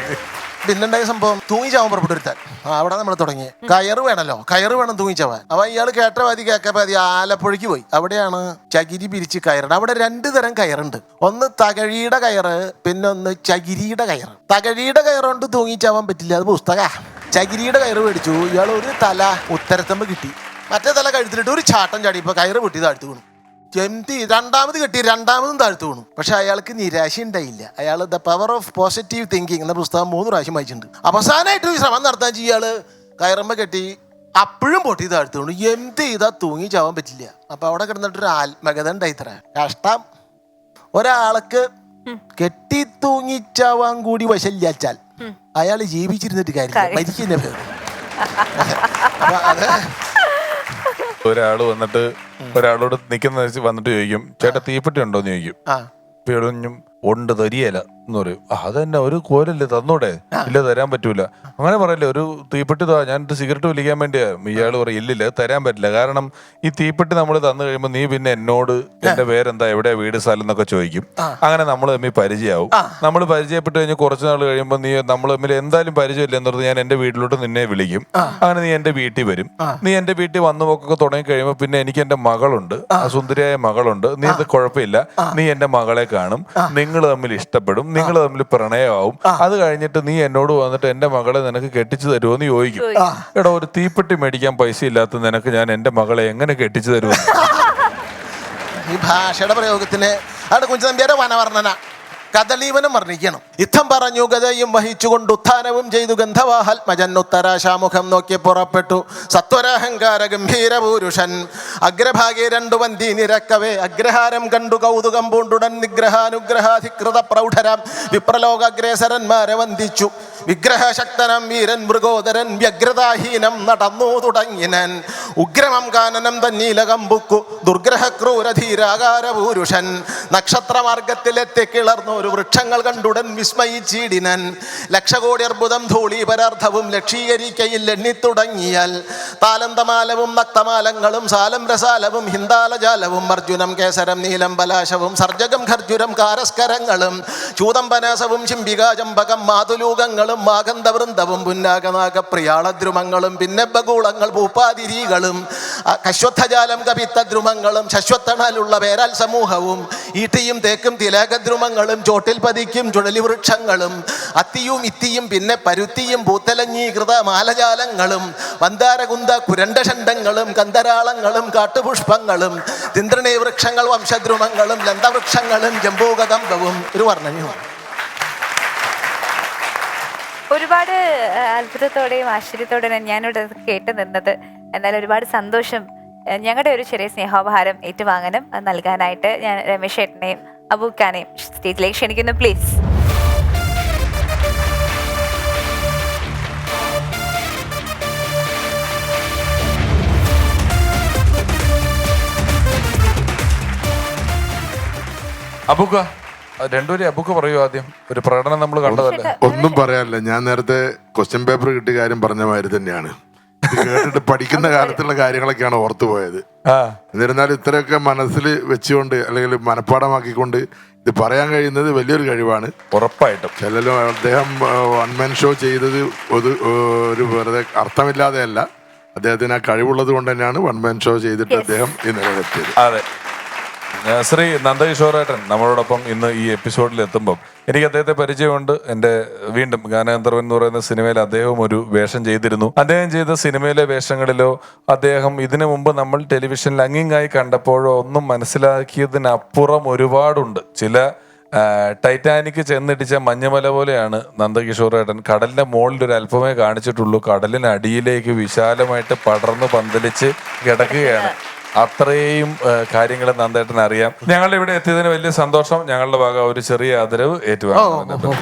പിന്നുണ്ടായ സംഭവം തൂങ്ങിച്ചാവാൻ പുറപ്പെട്ടെടുത്താൻ അവിടെ നമ്മൾ തുടങ്ങി. കയറ് വേണമല്ലോ, കയറ് വേണം തൂങ്ങിച്ചാവാൻ. അപ്പൊ ഇയാൾ കേട്ടപാതി കേക്കപാതി ആലപ്പുഴയ്ക്ക് പോയി. അവിടെയാണ് ചകിരി പിരിച്ച് കയറുണ്ട്. അവിടെ 2 തരം കയറുണ്ട്. ഒന്ന് തകഴിയുടെ കയറ്, പിന്നെ ഒന്ന് ചകിരിയുടെ കയറ്. തകഴിയുടെ കയറുകൊണ്ട് തൂങ്ങിച്ചാവാൻ പറ്റില്ല, അത് പുസ്തക. ചകിരിയുടെ കയറ് മേടിച്ചു. ഇയാൾ ഒരു തല ഉത്തരത്തമ്പ് കിട്ടി, മറ്റേ തല കഴുത്തിലിട്ട് ഒരു ചാട്ടം ചാടി. ഇപ്പൊ കയറ് പൊട്ടി താഴ്ത്തു വീണു. രണ്ടാമത് കെട്ടി, രണ്ടാമതും താഴ്ത്തു വീണു. പക്ഷെ അയാൾക്ക് നിരാശ ഉണ്ടായില്ല. അയാൾ the power of positive thinking എന്ന പുസ്തകം 3 പ്രാവശ്യം വായിച്ചിട്ടുണ്ട്. അവസാനമായിട്ട് ഒരു ശ്രമം നടത്താൻ ഇയാള് കയറുമ്പോ കെട്ടി, അപ്പോഴും പൊട്ടി താഴ്ത്തു വീണു. എന്ത് ചെയ്താ തൂങ്ങി ചാവാൻ പറ്റില്ല. അപ്പൊ അവിടെ കിടന്നിട്ടൊരു ആത്മകഥ ഉണ്ടായിത്ര. കഷ്ടം, ഒരാൾക്ക് കെട്ടി തൂങ്ങിച്ചാവാൻ കൂടി വശമില്ലാച്ചാൽ അയാൾ ജീവിച്ചിരുന്നിട്ട് കാര്യമില്ല, മരിക്കുന്ന പേര്. അത് ഒരാള് വന്നിട്ട് ഒരാളോട് നിക്കുന്ന വന്നിട്ട് ചോദിക്കും, ചേട്ടാ തീപ്പെട്ടി ഉണ്ടോന്ന് ചോദിക്കും. പിഴഞ്ഞും ഉണ്ട്, തരിയല എന്ന് പറയും. അതന്നെ, ഒരു കോലല്ലേ തന്നൂടെ? ഇല്ല, തരാൻ പറ്റൂല. അങ്ങനെ പറയല്ലേ, ഒരു തീപ്പെട്ടി താ, ഞാൻ സിഗരറ്റ് വലിക്കാൻ വേണ്ടിയാ. ഇയാള് പറയും, ഇല്ലില്ല, തരാൻ പറ്റില്ല. കാരണം ഈ തീപ്പെട്ടി നമ്മൾ തന്നു കഴിയുമ്പോൾ നീ പിന്നെ എന്നോട് എന്റെ പേരെന്താ, എവിടെയാ വീട്, സ്ഥലം എന്നൊക്കെ ചോദിക്കും. അങ്ങനെ നമ്മൾ തമ്മിൽ പരിചയമാവും. നമ്മൾ പരിചയപ്പെട്ട് കഴിഞ്ഞ് കുറച്ച് നാൾ കഴിയുമ്പോൾ നീ നമ്മൾ തമ്മിൽ എന്തായാലും പരിചയമില്ല എന്ന് പറഞ്ഞ് ഞാൻ എന്റെ വീട്ടിലോട്ട് നിന്നെ വിളിക്കും. അങ്ങനെ നീ എന്റെ വീട്ടിൽ വരും. നീ എന്റെ വീട്ടിൽ വന്നു പോക്കൊക്കെ തുടങ്ങി കഴിയുമ്പോൾ പിന്നെ എനിക്ക് എന്റെ മകളുണ്ട്, സുന്ദരിയായ മകളുണ്ട്. നീ ഇത് കുഴപ്പമില്ല, നീ എന്റെ മകളെ കാണും, നിങ്ങൾ തമ്മിൽ ഇഷ്ടപ്പെടും, നിങ്ങൾ തമ്മിൽ പ്രണയമാവും. അത് കഴിഞ്ഞിട്ട് നീ എന്നോട് വന്നിട്ട് എന്റെ മകളെ നിനക്ക് കെട്ടിച്ചു തരുമോ എന്ന് ചോദിക്കും. എടാ, ഒരു തീപ്പെട്ടി മേടിക്കാൻ പൈസ ഇല്ലാത്ത നിനക്ക് ഞാൻ എന്റെ മകളെ എങ്ങനെ കെട്ടിച്ചു തരുമോ? ഈ ഭാഷയുടെ പ്രയോഗത്തിന് അവിടെ കുഞ്ചതമ്പിയുടെ വനവർണ്ണന കദളീവനം വർണ്ണിക്കണം. യുദ്ധം പറഞ്ഞു ഗതയും വഹിച്ചുകൊണ്ട് ഉത്ഥാനവും ചെയ്തു ഗന്ധവാഹൽമജന്നുത്തരാശാമുഖം നോക്കി പുറപ്പെട്ടു. സത്വരാഹങ്കാര ഗംഭീര പുരുഷൻ അഗ്രഭാഗെ 2 വന്തി നിരക്കവേ അഗ്രഹാരം കണ്ടു കൗതുകം പൂണ്ടുടൻ നിഗ്രഹാനുഗ്രഹാധികൃത പ്രൗഢരാം വിപ്രലോകാഗ്രേസരന്മാരെ വന്ദിച്ചു. വിഗ്രഹശക്തനം വീരൻ മൃഗോദരൻ വ്യഗ്രതാഹീനം നടന്നു തുടങ്ങിനൻ. ഉഗ്രമം കാനനം തന്നീലകമ്പുക്കു ദുർഗ്രഹ ക്രൂരധീരാകാര പുരുഷൻ നക്ഷത്രമാർഗത്തിലെത്തി കിളർന്നു ഒരു വൃക്ഷങ്ങൾ കണ്ടുടൻ വിസ്മയിച്ചിടിനൻ. ലക്ഷകോടി അർബുദം ധൂളീപരാർത്ഥവും ലക്ഷീകരിക്കയിൽ എണ്ണിത്തുടങ്ങിയാൽ താലന്തമാലവും നക്തമാലങ്ങളും സാലം രസാലവും ഹിന്ദാലജാലവും അർജുനം കേസരം നീലം പലാശവും സർജകം ഖർജുരം കാരസ്കരങ്ങളും ചൂതംബനാസവും ചിംബികാചമ്പകം മാതുലൂകങ്ങളും മാഗന്ധവൃന്ദവും പുന്നാകനാഗ പ്രിയാളദ്രുമങ്ങളും പിന്നെ ബഗൂളങ്ങൾ പൂപ്പാതിരികളും കശ്വത്ഥജാലം കപിത്തദ്രുമങ്ങളും ശശ്വത്തണലുള്ള പേരാൽ സമൂഹവും ഈട്ടിയും തേക്കും തിലകദ്രുമങ്ങളും ചോട്ടിൽ പതിക്കും ചുഴലി വൃക്ഷങ്ങളും അത്തിയും ഇത്തിയും പിന്നെ പരുത്തിയും പൂത്തലഞ്ഞീകൃത മാലജാലങ്ങളും വന്താരകുന്ത കുരണ്ടഷണ്ടങ്ങളും കന്തരാളങ്ങളും കാട്ടുപുഷ്പങ്ങളും തിന്ത്രണീ വൃക്ഷങ്ങൾ വംശദ്രുമങ്ങളും ലന്തവൃക്ഷങ്ങളും ജംബൂകദമ്പവും ഒരു വർണ്ണനയും. ഒരുപാട് അത്ഭുതത്തോടെയും ആശ്ചര്യത്തോടെയും ഞാനിവിടെ കേട്ട് നിന്നത്. എന്നാൽ ഒരുപാട് സന്തോഷം. ഞങ്ങളുടെ ഒരു ചെറിയ സ്നേഹോപഹാരം ഏറ്റുവാങ്ങാനും നൽകാനായിട്ട് ഞാൻ രമേശ് ചേട്ടനെയും അബൂക്കാനെയും സ്റ്റേജിലേക്ക് ക്ഷണിക്കുന്നു, പ്ലീസ്. അബൂക്ക, രണ്ടുപേരും അബൂക്ക പറയൂ ആദ്യം. ഒരു പ്രകടനം നമ്മൾ കണ്ടതല്ലേ? ഒന്നും പറയാനില്ല. ഞാൻ നേരത്തെ ക്വസ്റ്റ്യൻ പേപ്പർ കിട്ടിയ കാര്യം പറഞ്ഞ മാതിരി തന്നെയാണ്. ഇത് കേട്ടിട്ട് പഠിക്കുന്ന കാലത്തുള്ള കാര്യങ്ങളൊക്കെയാണ് ഓർത്തു പോയത്. എന്നിരുന്നാലും ഇത്രയൊക്കെ മനസ്സിൽ വെച്ചുകൊണ്ട് അല്ലെങ്കിൽ മനഃപ്പാടമാക്കിക്കൊണ്ട് ഇത് പറയാൻ കഴിയുന്നത് വലിയൊരു കഴിവാണ്. ഉറപ്പായിട്ടും ചിലരും അദ്ദേഹം 1 man ഷോ ചെയ്തത് ഒരു വെറുതെ അർത്ഥമില്ലാതെയല്ല. അദ്ദേഹത്തിന് ആ കഴിവുള്ളത് കൊണ്ട് തന്നെയാണ് 1 man ഷോ ചെയ്തിട്ട് അദ്ദേഹം ഈ നിലയിലെത്തിയത്. അതെ, ശ്രീ നന്ദകിഷോറേട്ടൻ നമ്മളോടൊപ്പം ഇന്ന് ഈ എപ്പിസോഡിൽ എത്തുമ്പം എനിക്ക് അദ്ദേഹത്തെ പരിചയമുണ്ട്. എൻ്റെ വീണ്ടും ഗാനഗന്ധർവൻ എന്ന് പറയുന്ന സിനിമയിൽ അദ്ദേഹം ഒരു വേഷം ചെയ്തിരുന്നു. അദ്ദേഹം ചെയ്ത സിനിമയിലെ വേഷങ്ങളിലോ അദ്ദേഹം ഇതിനു മുമ്പ് നമ്മൾ ടെലിവിഷനിൽ അങ്ങിങ്ങായി കണ്ടപ്പോഴോ ഒന്നും മനസ്സിലാക്കിയതിനപ്പുറം ഒരുപാടുണ്ട്. ചില ടൈറ്റാനിക് ചെന്നിടിച്ച മഞ്ഞമല പോലെയാണ് നന്ദകിഷോറേട്ടൻ. കടലിന്റെ മുകളിൽ ഒരു അല്പമേ കാണിച്ചിട്ടുള്ളൂ, കടലിനടിയിലേക്ക് വിശാലമായിട്ട് പടർന്ന് പന്തലിച്ച് കിടക്കുകയാണ്. അത്രയും കാര്യങ്ങൾ നന്ദേട്ടൻ അറിയാം. ഞങ്ങളുടെ ഇവിടെ എത്തിയതിന് വലിയ സന്തോഷം. ഞങ്ങളുടെ ഭാഗം ഒരു ചെറിയ ആദരവ് ഏറ്റുവാങ്ങുന്നു.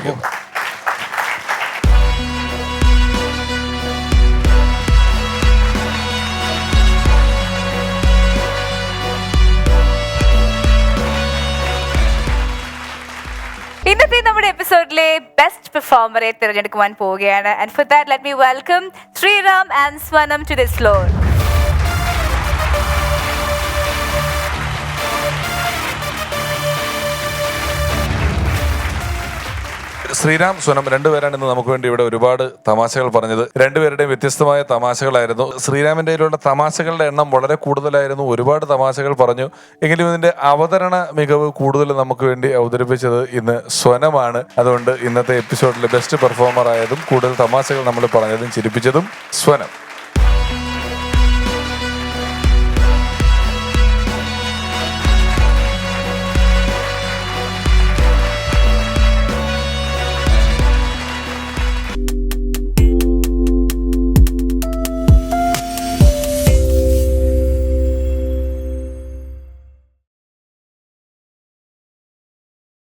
പെർഫോമറെ തിരഞ്ഞെടുക്കുവാൻ പോവുകയാണ്. And for that, let me welcome Sriram and Swanam to this floor. Shriram, സ്വനം രണ്ടുപേരാണ് ഇന്ന് നമുക്ക് വേണ്ടി ഇവിടെ ഒരുപാട് തമാശകൾ പറഞ്ഞത്. രണ്ടുപേരുടെയും വ്യത്യസ്തമായ തമാശകളായിരുന്നു. ശ്രീരാമിന്റെ കയ്യിലുള്ള തമാശകളുടെ എണ്ണം വളരെ കൂടുതലായിരുന്നു, ഒരുപാട് തമാശകൾ പറഞ്ഞു. എങ്കിലും ഇതിന്റെ അവതരണ മികവ് കൂടുതൽ നമുക്ക് വേണ്ടി അവതരിപ്പിച്ചത് ഇന്ന് സ്വനമാണ്. അതുകൊണ്ട് ഇന്നത്തെ എപ്പിസോഡിലെ ബെസ്റ്റ് പെർഫോമർ ആയതും കൂടുതൽ തമാശകൾ നമ്മൾ പറഞ്ഞതും ചിരിപ്പിച്ചതും സ്വനം.